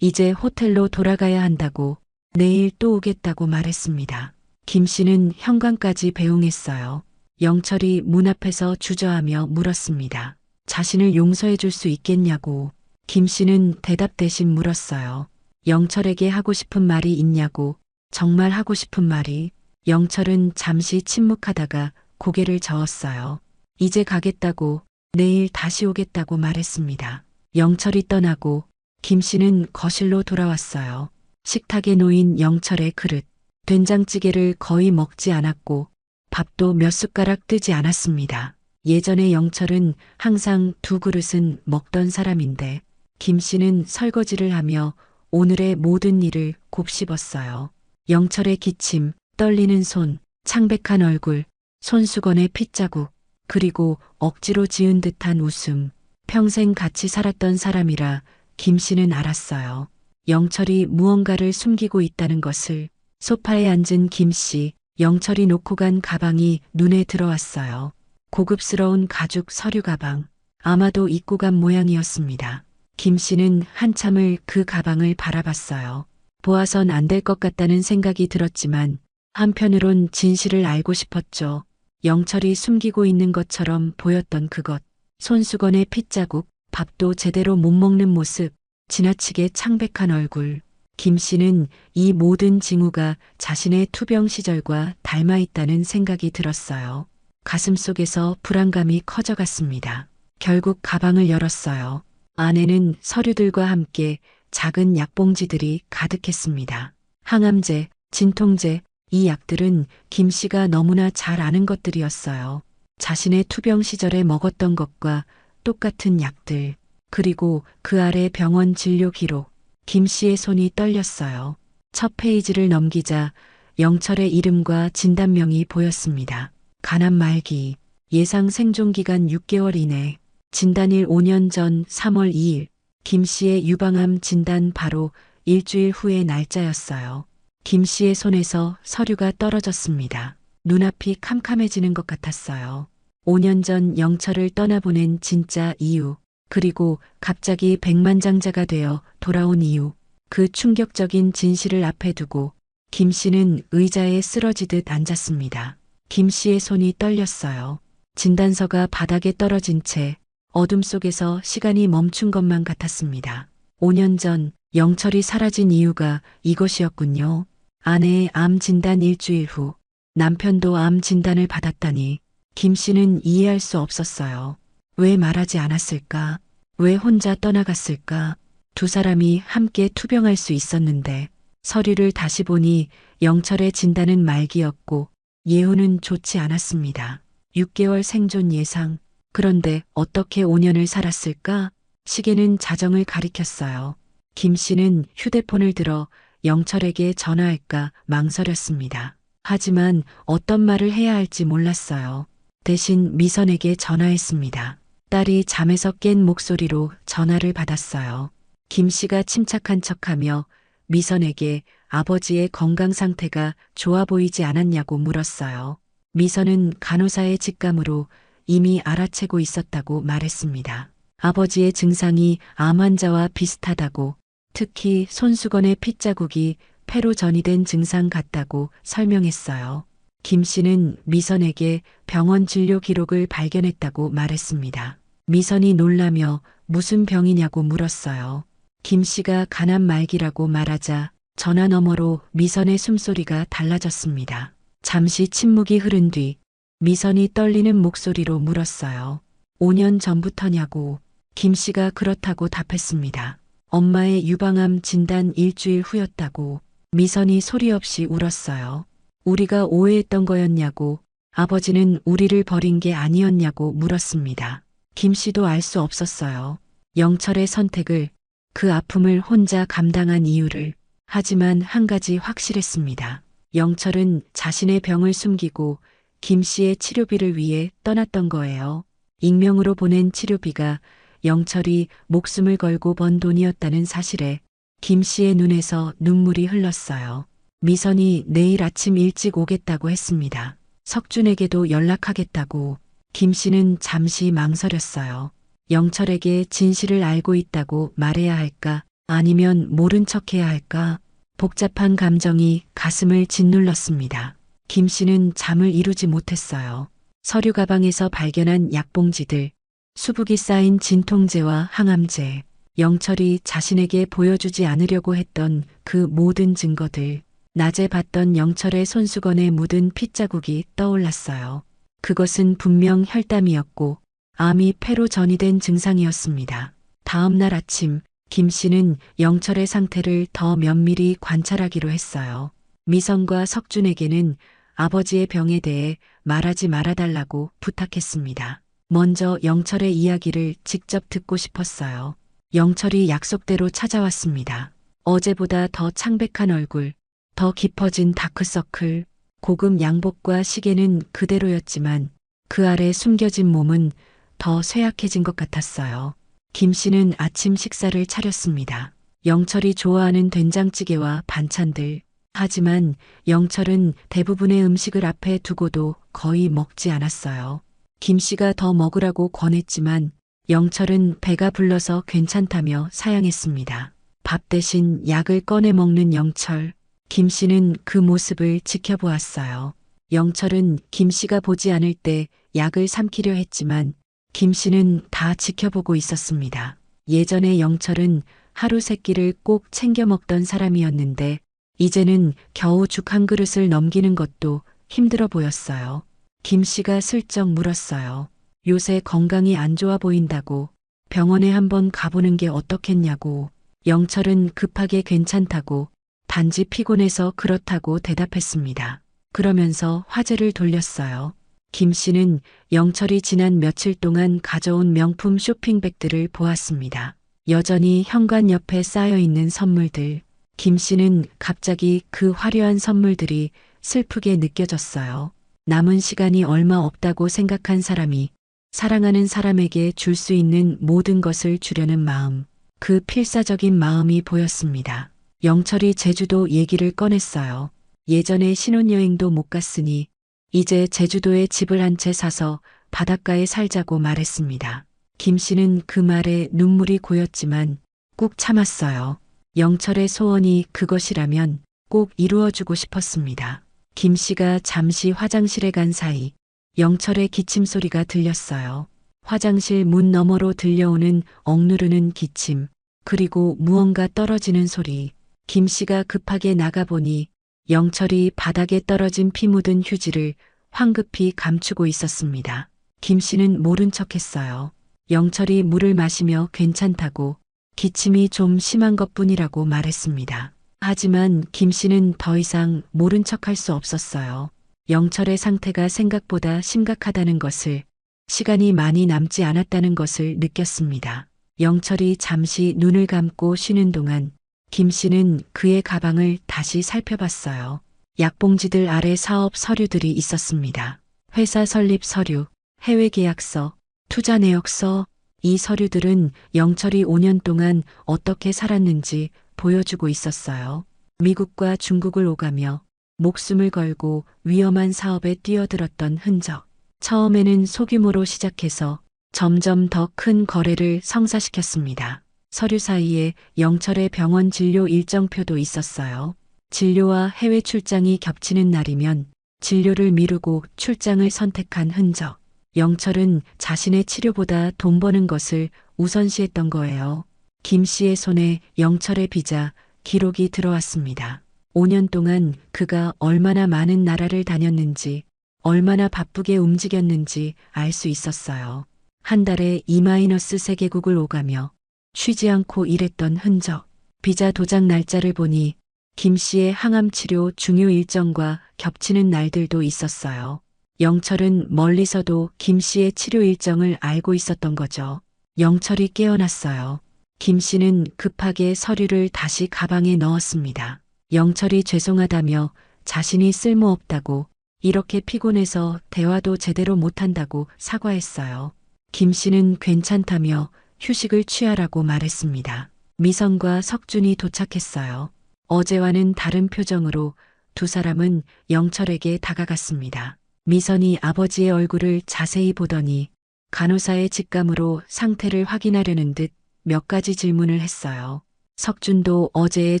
이제 호텔로 돌아가야 한다고, 내일 또 오겠다고 말했습니다. 김 씨는 현관까지 배웅했어요. 영철이 문 앞에서 주저하며 물었습니다. 자신을 용서해 줄 수 있겠냐고. 김 씨는 대답 대신 물었어요. 영철에게 하고 싶은 말이 있냐고. 정말 하고 싶은 말이. 영철은 잠시 침묵하다가 고개를 저었어요. 이제 가겠다고, 내일 다시 오겠다고 말했습니다. 영철이 떠나고 김 씨는 거실로 돌아왔어요. 식탁에 놓인 영철의 그릇. 된장찌개를 거의 먹지 않았고 밥도 몇 숟가락 뜨지 않았습니다. 예전에 영철은 항상 두 그릇은 먹던 사람인데 김 씨는 설거지를 하며 오늘의 모든 일을 곱씹었어요. 영철의 기침, 떨리는 손, 창백한 얼굴, 손수건의 핏자국, 그리고 억지로 지은 듯한 웃음. 평생 같이 살았던 사람이라 김 씨는 알았어요. 영철이 무언가를 숨기고 있다는 것을. 소파에 앉은 김 씨, 영철이 놓고 간 가방이 눈에 들어왔어요. 고급스러운 가죽 서류 가방. 아마도 입고 간 모양이었습니다. 김 씨는 한참을 그 가방을 바라봤어요. 보아선 안 될 것 같다는 생각이 들었지만 한편으론 진실을 알고 싶었죠. 영철이 숨기고 있는 것처럼 보였던 그것. 손수건의 핏자국, 밥도 제대로 못 먹는 모습, 지나치게 창백한 얼굴. 김 씨는 이 모든 징후가 자신의 투병 시절과 닮아 있다는 생각이 들었어요. 가슴속에서 불안감이 커져갔습니다. 결국 가방을 열었어요. 안에는 서류들과 함께 작은 약봉지들이 가득했습니다. 항암제, 진통제, 이 약들은 김 씨가 너무나 잘 아는 것들이었어요. 자신의 투병 시절에 먹었던 것과 똑같은 약들. 그리고 그 아래 병원 진료 기록. 김 씨의 손이 떨렸어요. 첫 페이지를 넘기자 영철의 이름과 진단명이 보였습니다. 간암 말기, 예상 생존 기간 6개월 이내, 진단일 5년 전 3월 2일, 김 씨의 유방암 진단 바로 일주일 후의 날짜였어요. 김 씨의 손에서 서류가 떨어졌습니다. 눈앞이 캄캄해지는 것 같았어요. 5년 전 영철을 떠나보낸 진짜 이유, 그리고 갑자기 백만장자가 되어 돌아온 이유, 그 충격적인 진실을 앞에 두고 김 씨는 의자에 쓰러지듯 앉았습니다. 김 씨의 손이 떨렸어요. 진단서가 바닥에 떨어진 채 어둠 속에서 시간이 멈춘 것만 같았습니다. 5년 전 영철이 사라진 이유가 이것이었군요. 아내의 암 진단 일주일 후 남편도 암 진단을 받았다니 김 씨는 이해할 수 없었어요. 왜 말하지 않았을까? 왜 혼자 떠나갔을까? 두 사람이 함께 투병할 수 있었는데. 서류를 다시 보니 영철의 진단은 말기였고 예후는 좋지 않았습니다. 6개월 생존 예상. 그런데 어떻게 5년을 살았을까? 시계는 자정을 가리켰어요. 김 씨는 휴대폰을 들어 영철에게 전화할까 망설였습니다. 하지만 어떤 말을 해야 할지 몰랐어요. 대신 미선에게 전화했습니다. 딸이 잠에서 깬 목소리로 전화를 받았어요. 김 씨가 침착한 척하며 미선에게 아버지의 건강 상태가 좋아 보이지 않았냐고 물었어요. 미선은 간호사의 직감으로 이미 알아채고 있었다고 말했습니다. 아버지의 증상이 암 환자와 비슷하다고, 특히 손수건의 핏자국이 폐로 전이된 증상 같다고 설명했어요. 김 씨는 미선에게 병원 진료 기록을 발견했다고 말했습니다. 미선이 놀라며 무슨 병이냐고 물었어요. 김 씨가 간암 말기라고 말하자 전화 너머로 미선의 숨소리가 달라졌습니다. 잠시 침묵이 흐른 뒤 미선이 떨리는 목소리로 물었어요. 5년 전부터냐고. 김 씨가 그렇다고 답했습니다. 엄마의 유방암 진단 일주일 후였다고. 미선이 소리 없이 울었어요. 우리가 오해했던 거였냐고. 아버지는 우리를 버린 게 아니었냐고 물었습니다. 김 씨도 알 수 없었어요. 영철의 선택을, 그 아픔을 혼자 감당한 이유를. 하지만 한 가지 확실했습니다. 영철은 자신의 병을 숨기고 김 씨의 치료비를 위해 떠났던 거예요. 익명으로 보낸 치료비가 영철이 목숨을 걸고 번 돈이었다는 사실에 김 씨의 눈에서 눈물이 흘렀어요. 미선이 내일 아침 일찍 오겠다고 했습니다. 석준에게도 연락하겠다고. 김 씨는 잠시 망설였어요. 영철에게 진실을 알고 있다고 말해야 할까? 아니면 모른 척해야 할까? 복잡한 감정이 가슴을 짓눌렀습니다. 김 씨는 잠을 이루지 못했어요. 서류 가방에서 발견한 약봉지들, 수북이 쌓인 진통제와 항암제, 영철이 자신에게 보여주지 않으려고 했던 그 모든 증거들, 낮에 봤던 영철의 손수건에 묻은 핏자국이 떠올랐어요. 그것은 분명 혈담이었고 암이 폐로 전이된 증상이었습니다. 다음 날 아침 김 씨는 영철의 상태를 더 면밀히 관찰하기로 했어요. 미성과 석준에게는 아버지의 병에 대해 말하지 말아달라고 부탁했습니다. 먼저 영철의 이야기를 직접 듣고 싶었어요. 영철이 약속대로 찾아왔습니다. 어제보다 더 창백한 얼굴, 더 깊어진 다크서클, 고급 양복과 시계는 그대로였지만 그 아래 숨겨진 몸은 더 쇠약해진 것 같았어요. 김 씨는 아침 식사를 차렸습니다. 영철이 좋아하는 된장찌개와 반찬들. 하지만 영철은 대부분의 음식을 앞에 두고도 거의 먹지 않았어요. 김 씨가 더 먹으라고 권했지만 영철은 배가 불러서 괜찮다며 사양했습니다. 밥 대신 약을 꺼내 먹는 영철. 김 씨는 그 모습을 지켜보았어요. 영철은 김 씨가 보지 않을 때 약을 삼키려 했지만 김 씨는 다 지켜보고 있었습니다. 예전에 영철은 하루 세 끼를 꼭 챙겨 먹던 사람이었는데 이제는 겨우 죽 한 그릇을 넘기는 것도 힘들어 보였어요. 김 씨가 슬쩍 물었어요. 요새 건강이 안 좋아 보인다고. 병원에 한번 가보는 게 어떻겠냐고. 영철은 급하게 괜찮다고 단지 피곤해서 그렇다고 대답했습니다. 그러면서 화제를 돌렸어요. 김 씨는 영철이 지난 며칠 동안 가져온 명품 쇼핑백들을 보았습니다. 여전히 현관 옆에 쌓여 있는 선물들. 김 씨는 갑자기 그 화려한 선물들이 슬프게 느껴졌어요. 남은 시간이 얼마 없다고 생각한 사람이 사랑하는 사람에게 줄 수 있는 모든 것을 주려는 마음. 그 필사적인 마음이 보였습니다. 영철이 제주도 얘기를 꺼냈어요. 예전에 신혼여행도 못 갔으니 이제 제주도에 집을 한 채 사서 바닷가에 살자고 말했습니다. 김 씨는 그 말에 눈물이 고였지만 꾹 참았어요. 영철의 소원이 그것이라면 꼭 이루어주고 싶었습니다. 김 씨가 잠시 화장실에 간 사이 영철의 기침 소리가 들렸어요. 화장실 문 너머로 들려오는 억누르는 기침, 그리고 무언가 떨어지는 소리. 김 씨가 급하게 나가보니 영철이 바닥에 떨어진 피 묻은 휴지를 황급히 감추고 있었습니다. 김 씨는 모른 척했어요. 영철이 물을 마시며 괜찮다고 기침이 좀 심한 것뿐이라고 말했습니다. 하지만 김 씨는 더 이상 모른 척할 수 없었어요. 영철의 상태가 생각보다 심각하다는 것을, 시간이 많이 남지 않았다는 것을 느꼈습니다. 영철이 잠시 눈을 감고 쉬는 동안 김 씨는 그의 가방을 다시 살펴봤어요. 약봉지들 아래 사업 서류들이 있었습니다. 회사 설립 서류, 해외 계약서, 투자 내역서. 이 서류들은 영철이 5년 동안 어떻게 살았는지 보여주고 있었어요. 미국과 중국을 오가며 목숨을 걸고 위험한 사업에 뛰어들었던 흔적. 처음에는 소규모로 시작해서 점점 더 큰 거래를 성사시켰습니다. 서류 사이에 영철의 병원 진료 일정표도 있었어요. 진료와 해외 출장이 겹치는 날이면 진료를 미루고 출장을 선택한 흔적. 영철은 자신의 치료보다 돈 버는 것을 우선시했던 거예요. 김 씨의 손에 영철의 비자, 기록이 들어왔습니다. 5년 동안 그가 얼마나 많은 나라를 다녔는지, 얼마나 바쁘게 움직였는지 알 수 있었어요. 한 달에 2-3개국을 오가며 쉬지 않고 일했던 흔적. 비자 도장 날짜를 보니 김 씨의 항암 치료 중요 일정과 겹치는 날들도 있었어요. 영철은 멀리서도 김 씨의 치료 일정을 알고 있었던 거죠. 영철이 깨어났어요. 김 씨는 급하게 서류를 다시 가방에 넣었습니다. 영철이 죄송하다며 자신이 쓸모없다고, 이렇게 피곤해서 대화도 제대로 못한다고 사과했어요. 김 씨는 괜찮다며 휴식을 취하라고 말했습니다. 미성과 석준이 도착했어요. 어제와는 다른 표정으로 두 사람은 영철에게 다가갔습니다. 미선이 아버지의 얼굴을 자세히 보더니 간호사의 직감으로 상태를 확인하려는 듯 몇 가지 질문을 했어요. 석준도 어제의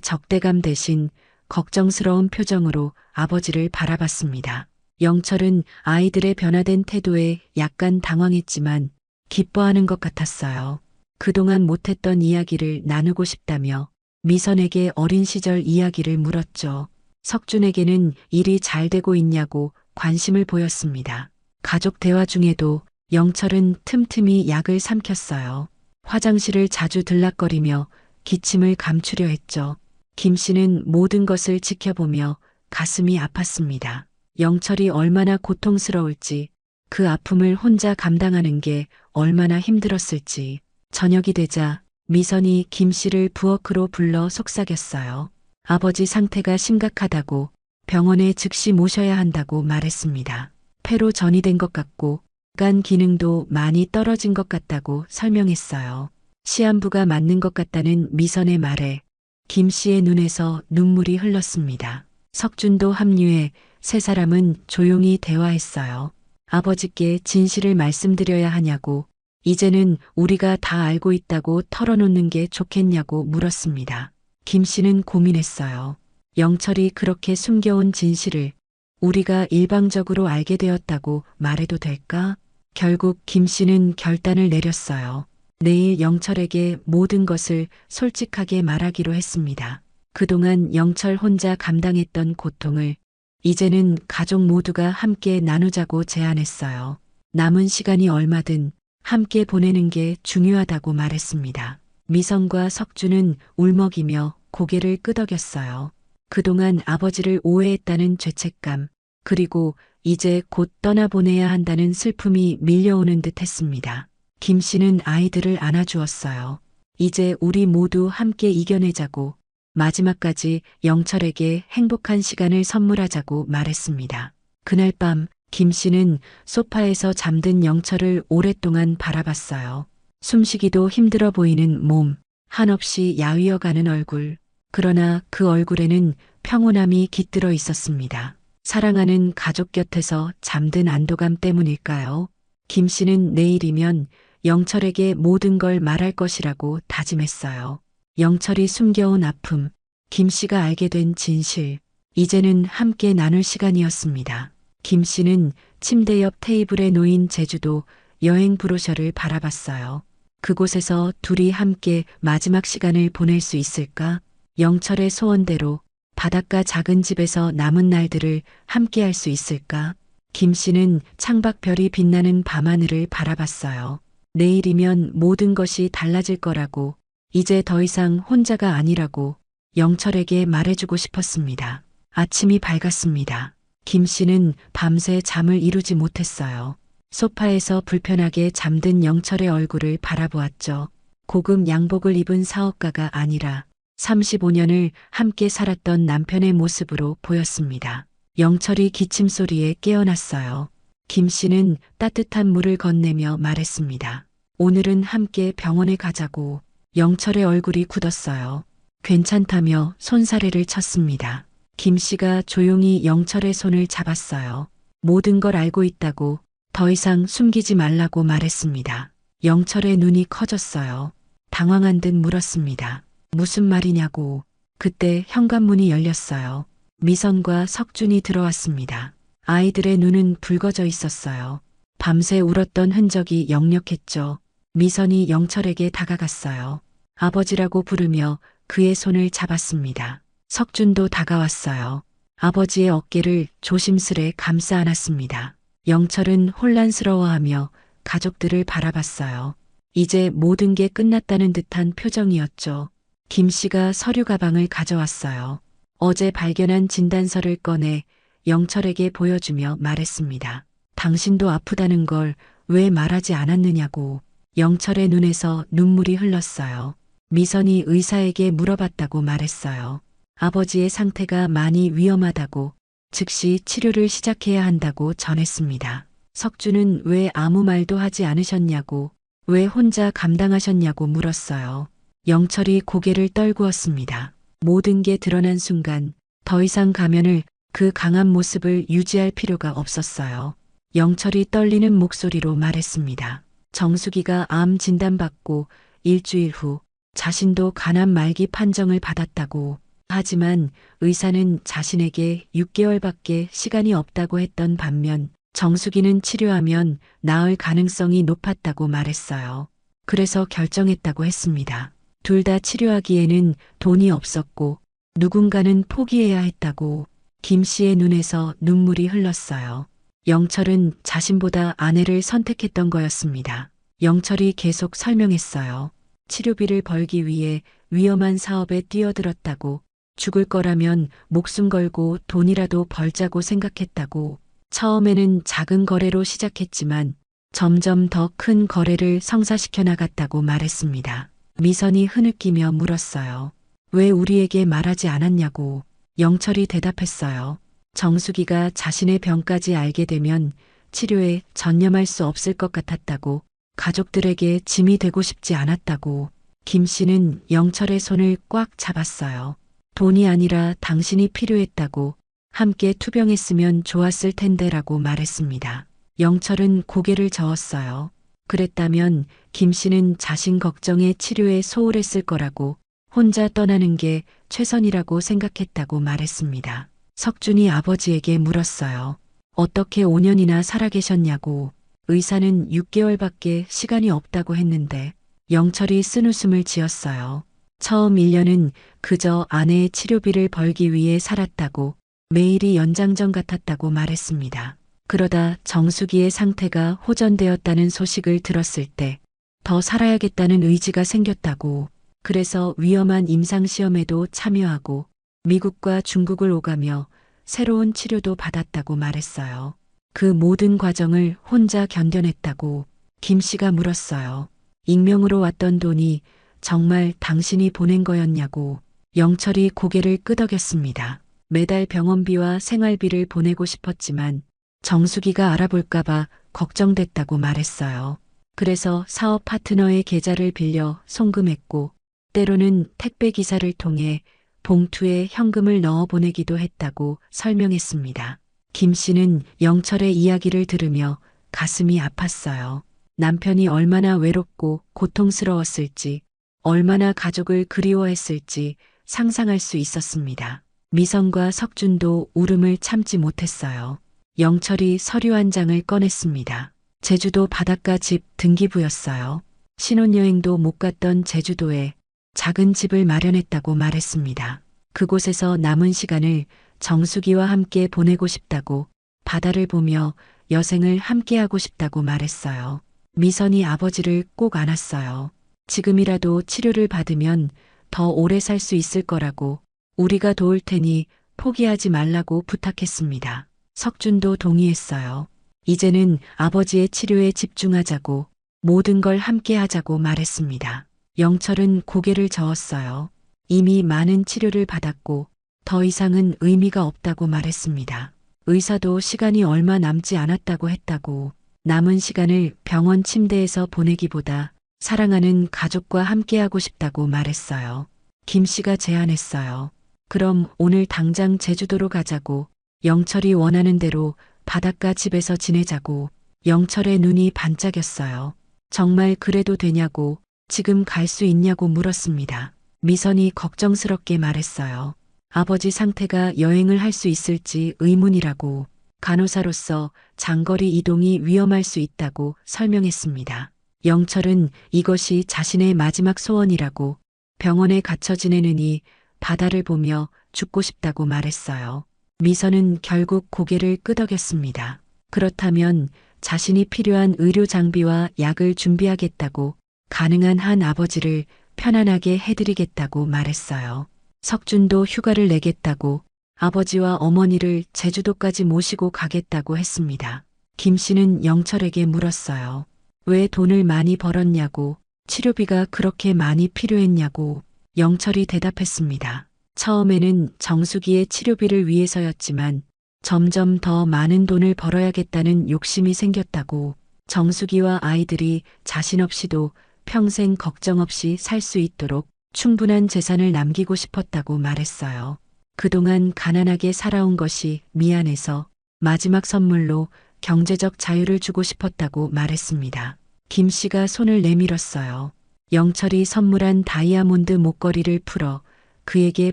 적대감 대신 걱정스러운 표정으로 아버지를 바라봤습니다. 영철은 아이들의 변화된 태도에 약간 당황했지만 기뻐하는 것 같았어요. 그동안 못했던 이야기를 나누고 싶다며 미선에게 어린 시절 이야기를 물었죠. 석준에게는 일이 잘 되고 있냐고 관심을 보였습니다. 가족 대화 중에도 영철은 틈틈이 약을 삼켰어요. 화장실을 자주 들락거리며 기침을 감추려 했죠. 김 씨는 모든 것을 지켜보며 가슴이 아팠습니다. 영철이 얼마나 고통스러울지, 그 아픔을 혼자 감당하는 게 얼마나 힘들었을지. 저녁이 되자 미선이 김 씨를 부엌으로 불러 속삭였어요. 아버지 상태가 심각하다고 병원에 즉시 모셔야 한다고 말했습니다. 폐로 전이 된 것 같고 간 기능도 많이 떨어진 것 같다고 설명했어요. 시한부가 맞는 것 같다는 미선의 말에 김 씨의 눈에서 눈물이 흘렀습니다. 석준도 합류해 세 사람은 조용히 대화했어요. 아버지께 진실을 말씀드려야 하냐고, 이제는 우리가 다 알고 있다고 털어놓는 게 좋겠냐고 물었습니다. 김 씨는 고민했어요. 영철이 그렇게 숨겨온 진실을 우리가 일방적으로 알게 되었다고 말해도 될까? 결국 김 씨는 결단을 내렸어요. 내일 영철에게 모든 것을 솔직하게 말하기로 했습니다. 그동안 영철 혼자 감당했던 고통을 이제는 가족 모두가 함께 나누자고 제안했어요. 남은 시간이 얼마든 함께 보내는 게 중요하다고 말했습니다. 미선과 석준은 울먹이며 고개를 끄덕였어요. 그동안 아버지를 오해했다는 죄책감, 그리고 이제 곧 떠나보내야 한다는 슬픔이 밀려오는 듯 했습니다. 김 씨는 아이들을 안아주었어요. 이제 우리 모두 함께 이겨내자고, 마지막까지 영철에게 행복한 시간을 선물하자고 말했습니다. 그날 밤 김 씨는 소파에서 잠든 영철을 오랫동안 바라봤어요. 숨쉬기도 힘들어 보이는 몸, 한없이 야위어가는 얼굴. 그러나 그 얼굴에는 평온함이 깃들어 있었습니다. 사랑하는 가족 곁에서 잠든 안도감 때문일까요? 김 씨는 내일이면 영철에게 모든 걸 말할 것이라고 다짐했어요. 영철이 숨겨온 아픔, 김 씨가 알게 된 진실, 이제는 함께 나눌 시간이었습니다. 김 씨는 침대 옆 테이블에 놓인 제주도 여행 브로셔를 바라봤어요. 그곳에서 둘이 함께 마지막 시간을 보낼 수 있을까? 영철의 소원대로 바닷가 작은 집에서 남은 날들을 함께 할 수 있을까? 김 씨는 창밖별이 빛나는 밤하늘을 바라봤어요. 내일이면 모든 것이 달라질 거라고, 이제 더 이상 혼자가 아니라고 영철에게 말해주고 싶었습니다. 아침이 밝았습니다. 김 씨는 밤새 잠을 이루지 못했어요. 소파에서 불편하게 잠든 영철의 얼굴을 바라보았죠. 고급 양복을 입은 사업가가 아니라 35년을 함께 살았던 남편의 모습으로 보였습니다. 영철이 기침 소리에 깨어났어요. 김 씨는 따뜻한 물을 건네며 말했습니다. 오늘은 함께 병원에 가자고. 영철의 얼굴이 굳었어요. 괜찮다며 손사래를 쳤습니다. 김 씨가 조용히 영철의 손을 잡았어요. 모든 걸 알고 있다고, 더 이상 숨기지 말라고 말했습니다. 영철의 눈이 커졌어요. 당황한 듯 물었습니다. 무슨 말이냐고. 그때 현관문이 열렸어요. 미선과 석준이 들어왔습니다. 아이들의 눈은 붉어져 있었어요. 밤새 울었던 흔적이 역력했죠. 미선이 영철에게 다가갔어요. 아버지라고 부르며 그의 손을 잡았습니다. 석준도 다가왔어요. 아버지의 어깨를 조심스레 감싸 안았습니다. 영철은 혼란스러워하며 가족들을 바라봤어요. 이제 모든 게 끝났다는 듯한 표정이었죠. 김 씨가 서류 가방을 가져왔어요. 어제 발견한 진단서를 꺼내 영철에게 보여주며 말했습니다. 당신도 아프다는 걸 왜 말하지 않았느냐고. 영철의 눈에서 눈물이 흘렀어요. 미선이 의사에게 물어봤다고 말했어요. 아버지의 상태가 많이 위험하다고, 즉시 치료를 시작해야 한다고 전했습니다. 석주는 왜 아무 말도 하지 않으셨냐고, 왜 혼자 감당하셨냐고 물었어요. 영철이 고개를 떨구었습니다. 모든 게 드러난 순간 더 이상 가면을 그 강한 모습을 유지할 필요가 없었어요. 영철이 떨리는 목소리로 말했습니다. 정수기가 암 진단받고 일주일 후 자신도 간암 말기 판정을 받았다고. 하지만 의사는 자신에게 6개월밖에 시간이 없다고 했던 반면 정수기는 치료하면 나을 가능성이 높았다고 말했어요. 그래서 결정했다고 했습니다. 둘 다 치료하기에는 돈이 없었고 누군가는 포기해야 했다고. 김 씨의 눈에서 눈물이 흘렀어요. 영철은 자신보다 아내를 선택했던 거였습니다. 영철이 계속 설명했어요. 치료비를 벌기 위해 위험한 사업에 뛰어들었다고. 죽을 거라면 목숨 걸고 돈이라도 벌자고 생각했다고. 처음에는 작은 거래로 시작했지만 점점 더 큰 거래를 성사시켜 나갔다고 말했습니다. 미선이 흐느끼며 물었어요. 왜 우리에게 말하지 않았냐고. 영철이 대답했어요. 정수기가 자신의 병까지 알게 되면 치료에 전념할 수 없을 것 같았다고. 가족들에게 짐이 되고 싶지 않았다고. 김 씨는 영철의 손을 꽉 잡았어요. 돈이 아니라 당신이 필요했다고. 함께 투병했으면 좋았을 텐데라고 말했습니다. 영철은 고개를 저었어요. 그랬다면 김 씨는 자신 걱정에 치료에 소홀했을 거라고. 혼자 떠나는 게 최선이라고 생각했다고 말했습니다. 석준이 아버지에게 물었어요. 어떻게 5년이나 살아계셨냐고. 의사는 6개월밖에 시간이 없다고 했는데. 영철이 쓴웃음을 지었어요. 처음 1년은 그저 아내의 치료비를 벌기 위해 살았다고. 매일이 연장전 같았다고 말했습니다. 그러다 정수기의 상태가 호전되었다는 소식을 들었을 때 더 살아야겠다는 의지가 생겼다고. 그래서 위험한 임상시험에도 참여하고 미국과 중국을 오가며 새로운 치료도 받았다고 말했어요. 그 모든 과정을 혼자 견뎌냈다고. 김 씨가 물었어요. 익명으로 왔던 돈이 정말 당신이 보낸 거였냐고. 영철이 고개를 끄덕였습니다. 매달 병원비와 생활비를 보내고 싶었지만 정수기가 알아볼까봐 걱정됐다고 말했어요. 그래서 사업 파트너의 계좌를 빌려 송금했고 때로는 택배 기사를 통해 봉투에 현금을 넣어 보내기도 했다고 설명했습니다. 김 씨는 영철의 이야기를 들으며 가슴이 아팠어요. 남편이 얼마나 외롭고 고통스러웠을지, 얼마나 가족을 그리워했을지 상상할 수 있었습니다. 미선과 석준도 울음을 참지 못했어요. 영철이 서류 한 장을 꺼냈습니다. 제주도 바닷가 집 등기부였어요. 신혼여행도 못 갔던 제주도에 작은 집을 마련했다고 말했습니다. 그곳에서 남은 시간을 정수기와 함께 보내고 싶다고, 바다를 보며 여생을 함께하고 싶다고 말했어요. 미선이 아버지를 꼭 안았어요. 지금이라도 치료를 받으면 더 오래 살 수 있을 거라고. 우리가 도울 테니 포기하지 말라고 부탁했습니다. 석준도 동의했어요. 이제는 아버지의 치료에 집중하자고, 모든 걸 함께 하자고 말했습니다. 영철은 고개를 저었어요. 이미 많은 치료를 받았고 더 이상은 의미가 없다고 말했습니다. 의사도 시간이 얼마 남지 않았다고 했다고. 남은 시간을 병원 침대에서 보내기보다 사랑하는 가족과 함께하고 싶다고 말했어요. 김 씨가 제안했어요. 그럼 오늘 당장 제주도로 가자고. 영철이 원하는 대로 바닷가 집에서 지내자고. 영철의 눈이 반짝였어요. 정말 그래도 되냐고, 지금 갈 수 있냐고 물었습니다. 미선이 걱정스럽게 말했어요. 아버지 상태가 여행을 할 수 있을지 의문이라고. 간호사로서 장거리 이동이 위험할 수 있다고 설명했습니다. 영철은 이것이 자신의 마지막 소원이라고. 병원에 갇혀 지내느니 바다를 보며 죽고 싶다고 말했어요. 미선은 결국 고개를 끄덕였습니다. 그렇다면 자신이 필요한 의료 장비와 약을 준비하겠다고, 가능한 한 아버지를 편안하게 해드리겠다고 말했어요. 석준도 휴가를 내겠다고, 아버지와 어머니를 제주도까지 모시고 가겠다고 했습니다. 김 씨는 영철에게 물었어요. 왜 돈을 많이 벌었냐고, 치료비가 그렇게 많이 필요했냐고. 영철이 대답했습니다. 처음에는 정수기의 치료비를 위해서였지만 점점 더 많은 돈을 벌어야겠다는 욕심이 생겼다고. 정수기와 아이들이 자신 없이도 평생 걱정 없이 살 수 있도록 충분한 재산을 남기고 싶었다고 말했어요. 그동안 가난하게 살아온 것이 미안해서 마지막 선물로 경제적 자유를 주고 싶었다고 말했습니다. 김 씨가 손을 내밀었어요. 영철이 선물한 다이아몬드 목걸이를 풀어 그에게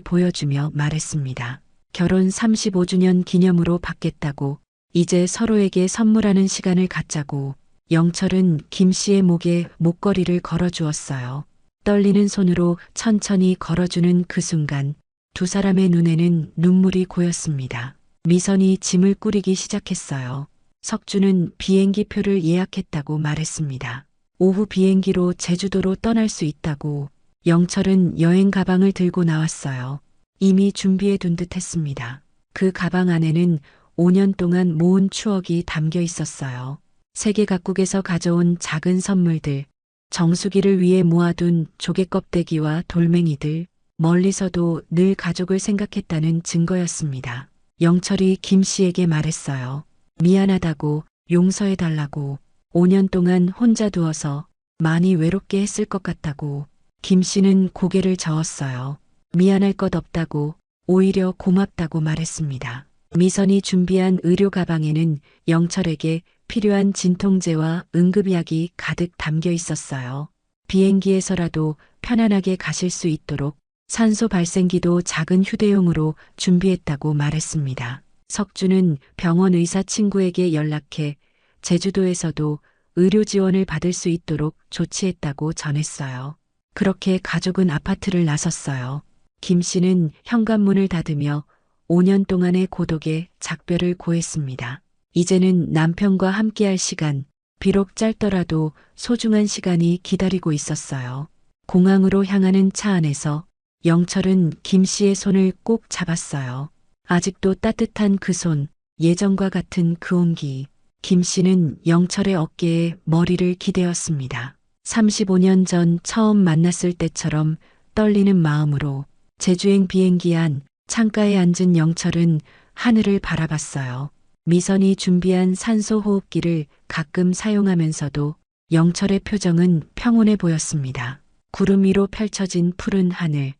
보여주며 말했습니다. 결혼 35주년 기념으로 받겠다고, 이제 서로에게 선물하는 시간을 갖자고. 영철은 김 씨의 목에 목걸이를 걸어주었어요. 떨리는 손으로 천천히 걸어주는 그 순간 두 사람의 눈에는 눈물이 고였습니다. 미선이 짐을 꾸리기 시작했어요. 석주는 비행기 표를 예약했다고 말했습니다. 오후 비행기로 제주도로 떠날 수 있다고. 영철은 여행 가방을 들고 나왔어요. 이미 준비해 둔 듯 했습니다. 그 가방 안에는 5년 동안 모은 추억이 담겨 있었어요. 세계 각국에서 가져온 작은 선물들, 정수기를 위해 모아둔 조개 껍데기와 돌멩이들, 멀리서도 늘 가족을 생각했다는 증거였습니다. 영철이 김 씨에게 말했어요. 미안하다고, 용서해달라고. 5년 동안 혼자 두어서 많이 외롭게 했을 것 같다고. 김 씨는 고개를 저었어요. 미안할 것 없다고, 오히려 고맙다고 말했습니다. 미선이 준비한 의료 가방에는 영철에게 필요한 진통제와 응급약이 가득 담겨 있었어요. 비행기에서라도 편안하게 가실 수 있도록 산소 발생기도 작은 휴대용으로 준비했다고 말했습니다. 석주는 병원 의사 친구에게 연락해 제주도에서도 의료 지원을 받을 수 있도록 조치했다고 전했어요. 그렇게 가족은 아파트를 나섰어요. 김 씨는 현관문을 닫으며 5년 동안의 고독에 작별을 고했습니다. 이제는 남편과 함께할 시간, 비록 짧더라도 소중한 시간이 기다리고 있었어요. 공항으로 향하는 차 안에서 영철은 김 씨의 손을 꼭 잡았어요. 아직도 따뜻한 그 손, 예전과 같은 그 온기. 김 씨는 영철의 어깨에 머리를 기대었습니다. 35년 전 처음 만났을 때처럼 떨리는 마음으로 제주행 비행기 안 창가에 앉은 영철은 하늘을 바라봤어요. 미선이 준비한 산소 호흡기를 가끔 사용하면서도 영철의 표정은 평온해 보였습니다. 구름 위로 펼쳐진 푸른 하늘,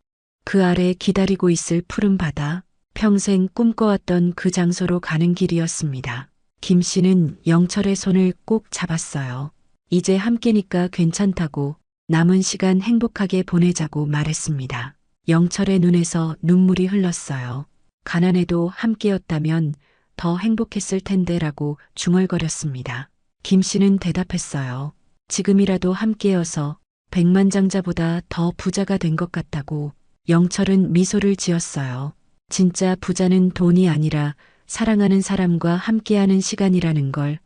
그 아래 기다리고 있을 푸른 바다, 평생 꿈꿔왔던 그 장소로 가는 길이었습니다. 김 씨는 영철의 손을 꼭 잡았어요. 이제 함께니까 괜찮다고, 남은 시간 행복하게 보내자고 말했습니다. 영철의 눈에서 눈물이 흘렀어요. 가난해도 함께였다면 더 행복했을 텐데라고 중얼거렸습니다. 김 씨는 대답했어요. 지금이라도 함께여서 백만장자보다 더 부자가 된 것 같다고. 영철은 미소를 지었어요. 진짜 부자는 돈이 아니라 사랑하는 사람과 함께하는 시간이라는 걸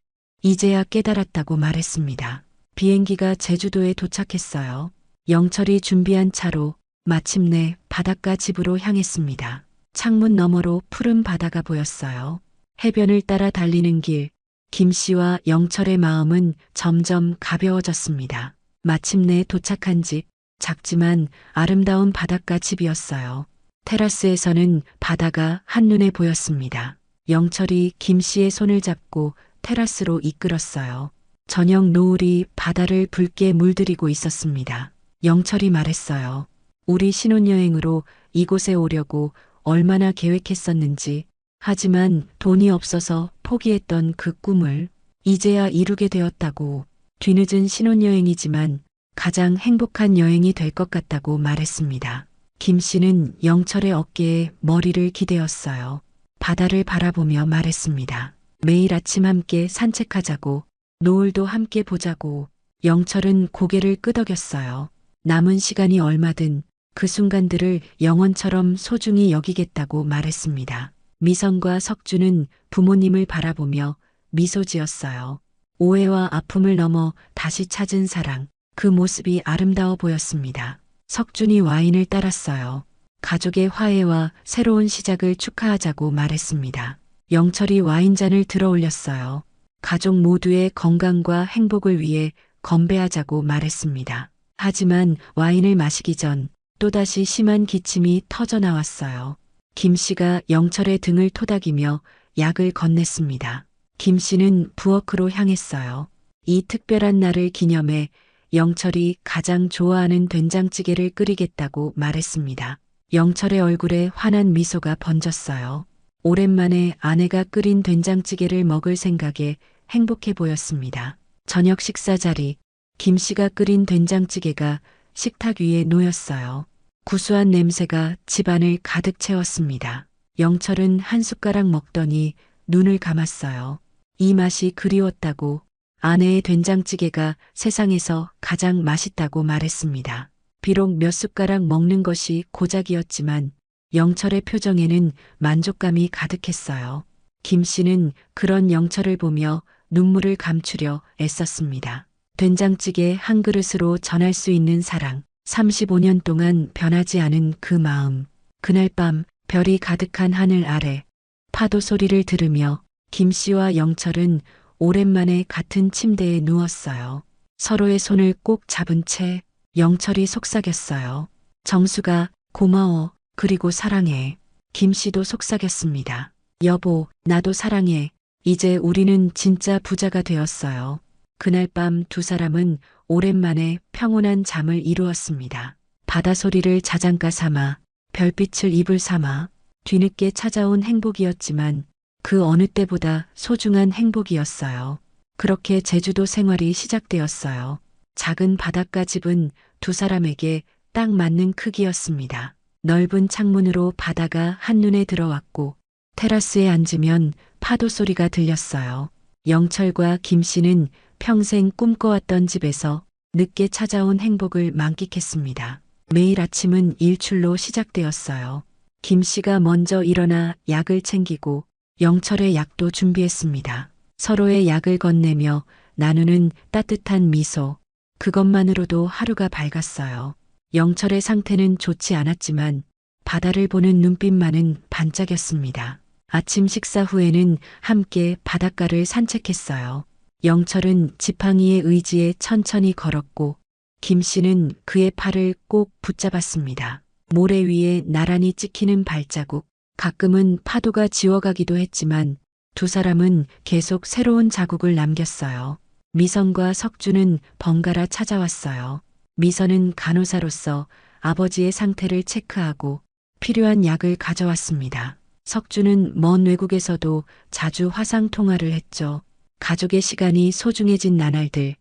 이제야 깨달았다고 말했습니다. 비행기가 제주도에 도착했어요. 영철이 준비한 차로 마침내 바닷가 집으로 향했습니다. 창문 너머로 푸른 바다가 보였어요. 해변을 따라 달리는 길, 김 씨와 영철의 마음은 점점 가벼워졌습니다. 마침내 도착한 집, 작지만 아름다운 바닷가 집이었어요. 테라스에서는 바다가 한눈에 보였습니다. 영철이 김 씨의 손을 잡고 테라스로 이끌었어요. 저녁 노을이 바다를 붉게 물들이고 있었습니다. 영철이 말했어요. 우리 신혼여행으로 이곳에 오려고 얼마나 계획했었는지, 하지만 돈이 없어서 포기했던 그 꿈을 이제야 이루게 되었다고. 뒤늦은 신혼여행이지만 가장 행복한 여행이 될 것 같다고 말했습니다. 김 씨는 영철의 어깨에 머리를 기대었어요. 바다를 바라보며 말했습니다. 매일 아침 함께 산책하자고, 노을도 함께 보자고. 영철은 고개를 끄덕였어요. 남은 시간이 얼마든 그 순간들을 영원처럼 소중히 여기겠다고 말했습니다. 미선과 석주는 부모님을 바라보며 미소 지었어요. 오해와 아픔을 넘어 다시 찾은 사랑, 그 모습이 아름다워 보였습니다. 석준이 와인을 따랐어요. 가족의 화해와 새로운 시작을 축하하자고 말했습니다. 영철이 와인잔을 들어 올렸어요. 가족 모두의 건강과 행복을 위해 건배하자고 말했습니다. 하지만 와인을 마시기 전 또다시 심한 기침이 터져 나왔어요. 김 씨가 영철의 등을 토닥이며 약을 건넸습니다. 김 씨는 부엌으로 향했어요. 이 특별한 날을 기념해 영철이 가장 좋아하는 된장찌개를 끓이겠다고 말했습니다. 영철의 얼굴에 환한 미소가 번졌어요. 오랜만에 아내가 끓인 된장찌개를 먹을 생각에 행복해 보였습니다. 저녁 식사 자리, 김 씨가 끓인 된장찌개가 식탁 위에 놓였어요. 구수한 냄새가 집안을 가득 채웠습니다. 영철은 한 숟가락 먹더니 눈을 감았어요. 이 맛이 그리웠다고 아내의 된장찌개가 세상에서 가장 맛있다고 말했습니다. 비록 몇 숟가락 먹는 것이 고작이었지만 영철의 표정에는 만족감이 가득했어요. 김 씨는 그런 영철을 보며 눈물을 감추려 애썼습니다. 된장찌개 한 그릇으로 전할 수 있는 사랑, 35년 동안 변하지 않은 그 마음. 그날 밤 별이 가득한 하늘 아래 파도 소리를 들으며 김 씨와 영철은 오랜만에 같은 침대에 누웠어요. 서로의 손을 꼭 잡은 채 영철이 속삭였어요. 정수가 고마워, 그리고 사랑해. 김 씨도 속삭였습니다. 여보, 나도 사랑해. 이제 우리는 진짜 부자가 되었어요. 그날 밤 두 사람은 오랜만에 평온한 잠을 이루었습니다. 바다 소리를 자장가 삼아, 별빛을 이불 삼아, 뒤늦게 찾아온 행복이었지만 그 어느 때보다 소중한 행복이었어요. 그렇게 제주도 생활이 시작되었어요. 작은 바닷가 집은 두 사람에게 딱 맞는 크기였습니다. 넓은 창문으로 바다가 한눈에 들어왔고 테라스에 앉으면 파도 소리가 들렸어요. 영철과 김 씨는 평생 꿈꿔왔던 집에서 늦게 찾아온 행복을 만끽했습니다. 매일 아침은 일출로 시작되었어요. 김 씨가 먼저 일어나 약을 챙기고 영철의 약도 준비했습니다. 서로의 약을 건네며 나누는 따뜻한 미소, 그것만으로도 하루가 밝았어요. 영철의 상태는 좋지 않았지만 바다를 보는 눈빛만은 반짝였습니다. 아침 식사 후에는 함께 바닷가를 산책했어요. 영철은 지팡이의 의지에 천천히 걸었고 김 씨는 그의 팔을 꼭 붙잡았습니다. 모래 위에 나란히 찍히는 발자국, 가끔은 파도가 지워가기도 했지만 두 사람은 계속 새로운 자국을 남겼어요. 미선과 석주는 번갈아 찾아왔어요. 미선은 간호사로서 아버지의 상태를 체크하고 필요한 약을 가져왔습니다. 석주는 먼 외국에서도 자주 화상 통화를 했죠. 가족의 시간이 소중해진 나날들.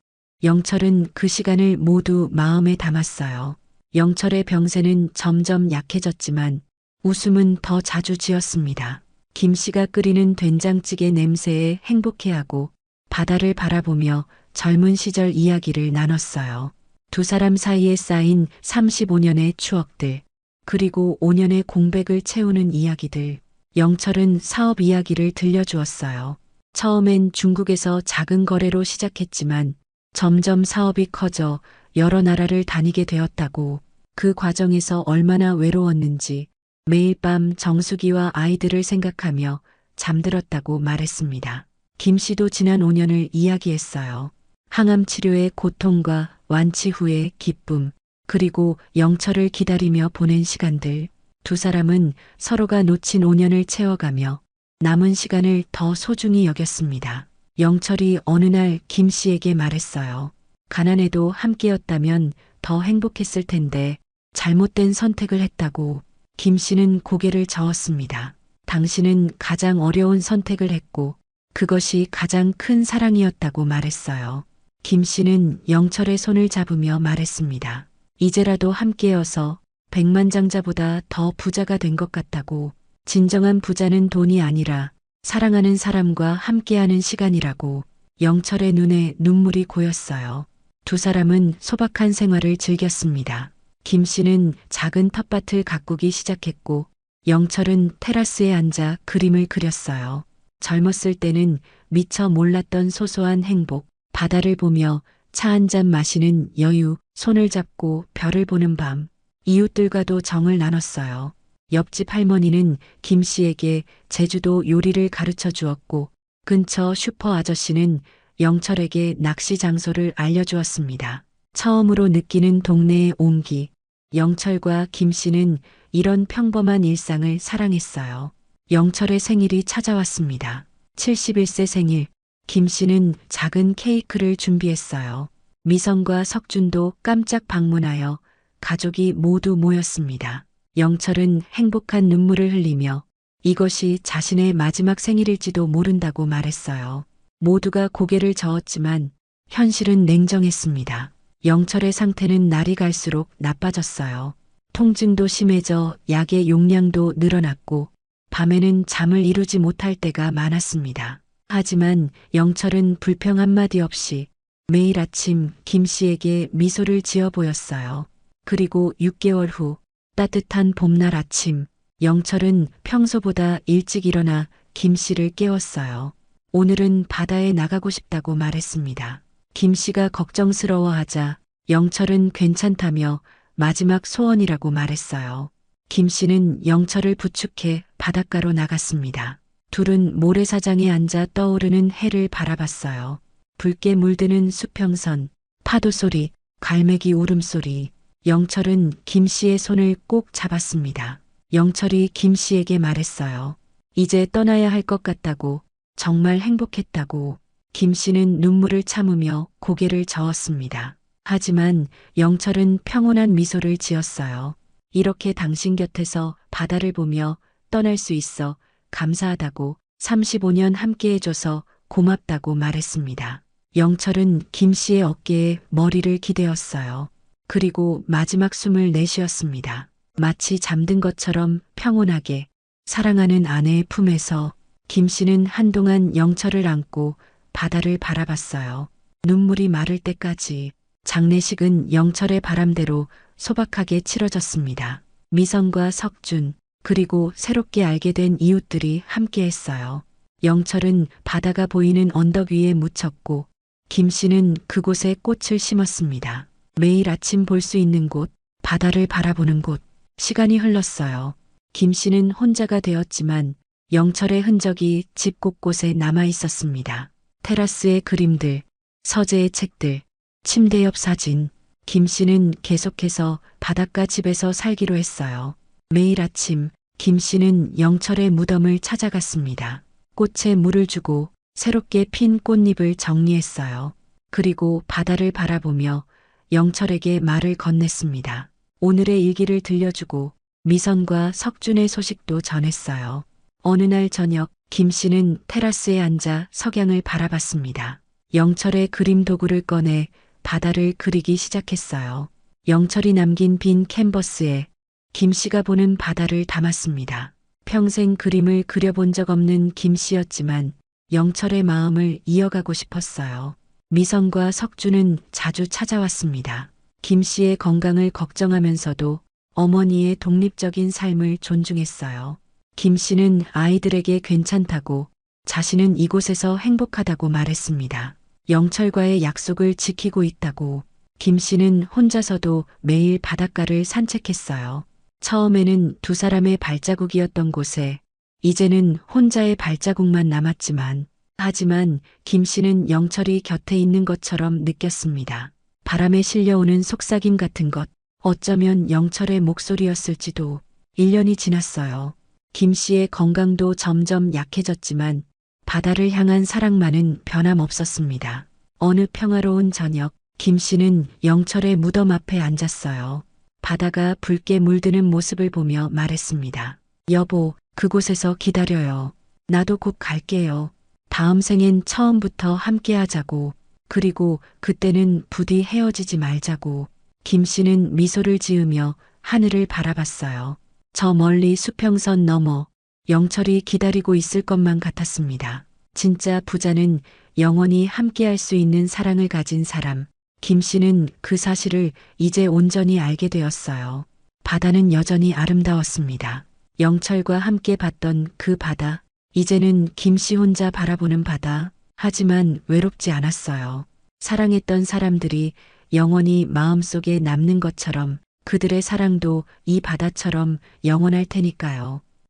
영철은 그 시간을 모두 마음에 담았어요. 영철의 병세는 점점 약해졌지만 웃음은 더 자주 지었습니다. 김 씨가 끓이는 된장찌개 냄새에 행복해하고 바다를 바라보며 젊은 시절 이야기를 나눴어요. 두 사람 사이에 쌓인 35년의 추억들, 그리고 5년의 공백을 채우는 이야기들. 영철은 사업 이야기를 들려주었어요. 처음엔 중국에서 작은 거래로 시작했지만 점점 사업이 커져 여러 나라를 다니게 되었다고, 그 과정에서 얼마나 외로웠는지 매일 밤 정수기와 아이들을 생각하며 잠들었다고 말했습니다. 김 씨도 지난 5년을 이야기했어요. 항암 치료의 고통과 완치 후의 기쁨, 그리고 영철을 기다리며 보낸 시간들. 두 사람은 서로가 놓친 5년을 채워가며 남은 시간을 더 소중히 여겼습니다. 영철이 어느 날 김 씨에게 말했어요. 가난해도 함께였다면 더 행복했을 텐데 잘못된 선택을 했다고. 김 씨는 고개를 저었습니다. 당신은 가장 어려운 선택을 했고 그것이 가장 큰 사랑이었다고 말했어요. 김 씨는 영철의 손을 잡으며 말했습니다. 이제라도 함께여서 백만장자보다 더 부자가 된 것 같다고. 진정한 부자는 돈이 아니라 사랑하는 사람과 함께하는 시간이라고. 영철의 눈에 눈물이 고였어요. 두 사람은 소박한 생활을 즐겼습니다. 김 씨는 작은 텃밭을 가꾸기 시작했고 영철은 테라스에 앉아 그림을 그렸어요. 젊었을 때는 미처 몰랐던 소소한 행복, 바다를 보며 차 한 잔 마시는 여유, 손을 잡고 별을 보는 밤. 이웃들과도 정을 나눴어요. 옆집 할머니는 김 씨에게 제주도 요리를 가르쳐 주었고 근처 슈퍼 아저씨는 영철에게 낚시 장소를 알려주었습니다. 처음으로 느끼는 동네의 온기. 영철과 김 씨는 이런 평범한 일상을 사랑했어요. 영철의 생일이 찾아왔습니다. 71세 생일. 김 씨는 작은 케이크를 준비했어요. 미선과 석준도 깜짝 방문하여 가족이 모두 모였습니다. 영철은 행복한 눈물을 흘리며 이것이 자신의 마지막 생일일지도 모른다고 말했어요. 모두가 고개를 저었지만 현실은 냉정했습니다. 영철의 상태는 날이 갈수록 나빠졌어요. 통증도 심해져 약의 용량도 늘어났고 밤에는 잠을 이루지 못할 때가 많았습니다. 하지만 영철은 불평 한마디 없이 매일 아침 김 씨에게 미소를 지어 보였어요. 그리고 6개월 후 따뜻한 봄날 아침, 영철은 평소보다 일찍 일어나 김 씨를 깨웠어요. 오늘은 바다에 나가고 싶다고 말했습니다. 김 씨가 걱정스러워하자 영철은 괜찮다며 마지막 소원이라고 말했어요. 김 씨는 영철을 부축해 바닷가로 나갔습니다. 둘은 모래사장에 앉아 떠오르는 해를 바라봤어요. 붉게 물드는 수평선, 파도 소리, 갈매기 울음소리. 영철은 김 씨의 손을 꼭 잡았습니다. 영철이 김 씨에게 말했어요. 이제 떠나야 할 것 같다고, 정말 행복했다고. 김 씨는 눈물을 참으며 고개를 저었습니다. 하지만 영철은 평온한 미소를 지었어요. 이렇게 당신 곁에서 바다를 보며 떠날 수 있어 감사하다고, 35년 함께해줘서 고맙다고 말했습니다. 영철은 김 씨의 어깨에 머리를 기대었어요. 그리고 마지막 숨을 내쉬었습니다. 마치 잠든 것처럼 평온하게 사랑하는 아내의 품에서 김 씨는 한동안 영철을 안고 바다를 바라봤어요. 눈물이 마를 때까지. 장례식은 영철의 바람대로 소박하게 치러졌습니다. 미선과 석준, 그리고 새롭게 알게 된 이웃들이 함께했어요. 영철은 바다가 보이는 언덕 위에 묻혔고 김 씨는 그곳에 꽃을 심었습니다. 매일 아침 볼 수 있는 곳, 바다를 바라보는 곳. 시간이 흘렀어요. 김 씨는 혼자가 되었지만 영철의 흔적이 집 곳곳에 남아 있었습니다. 테라스의 그림들, 서재의 책들, 침대 옆 사진. 김 씨는 계속해서 바닷가 집에서 살기로 했어요. 매일 아침 김 씨는 영철의 무덤을 찾아갔습니다. 꽃에 물을 주고 새롭게 핀 꽃잎을 정리했어요. 그리고 바다를 바라보며 영철에게 말을 건넸습니다. 오늘의 일기를 들려주고 미선과 석준의 소식도 전했어요. 어느 날 저녁 김 씨는 테라스에 앉아 석양을 바라봤습니다. 영철의 그림 도구를 꺼내 바다를 그리기 시작했어요. 영철이 남긴 빈 캔버스에 김 씨가 보는 바다를 담았습니다. 평생 그림을 그려본 적 없는 김 씨였지만 영철의 마음을 이어가고 싶었어요. 미선과 석준은 자주 찾아왔습니다. 김 씨의 건강을 걱정하면서도 어머니의 독립적인 삶을 존중했어요. 김 씨는 아이들에게 괜찮다고, 자신은 이곳에서 행복하다고 말했습니다. 영철과의 약속을 지키고 있다고. 김 씨는 혼자서도 매일 바닷가를 산책했어요. 처음에는 두 사람의 발자국이었던 곳에 이제는 혼자의 발자국만 남았지만, 하지만 김 씨는 영철이 곁에 있는 것처럼 느꼈습니다. 바람에 실려오는 속삭임 같은 것, 어쩌면 영철의 목소리였을지도. 1년이 지났어요. 김 씨의 건강도 점점 약해졌지만 바다를 향한 사랑만은 변함없었습니다. 어느 평화로운 저녁, 김 씨는 영철의 무덤 앞에 앉았어요. 바다가 붉게 물드는 모습을 보며 말했습니다. 여보, 그곳에서 기다려요. 나도 곧 갈게요. 다음 생엔 처음부터 함께 하자고. 그리고 그때는 부디 헤어지지 말자고. 김 씨는 미소를 지으며 하늘을 바라봤어요. 저 멀리 수평선 너머 영철이 기다리고 있을 것만 같았습니다. 진짜 부자는 영원히 함께할 수 있는 사랑을 가진 사람. 김 씨는 그 사실을 이제 온전히 알게 되었어요. 바다는 여전히 아름다웠습니다. 영철과 함께 봤던 그 바다, 이제는 김 씨 혼자 바라보는 바다. 하지만 외롭지 않았어요. 사랑했던 사람들이 영원히 마음속에 남는 것처럼 그들의 사랑도 이 바다처럼 영원할 테니까요.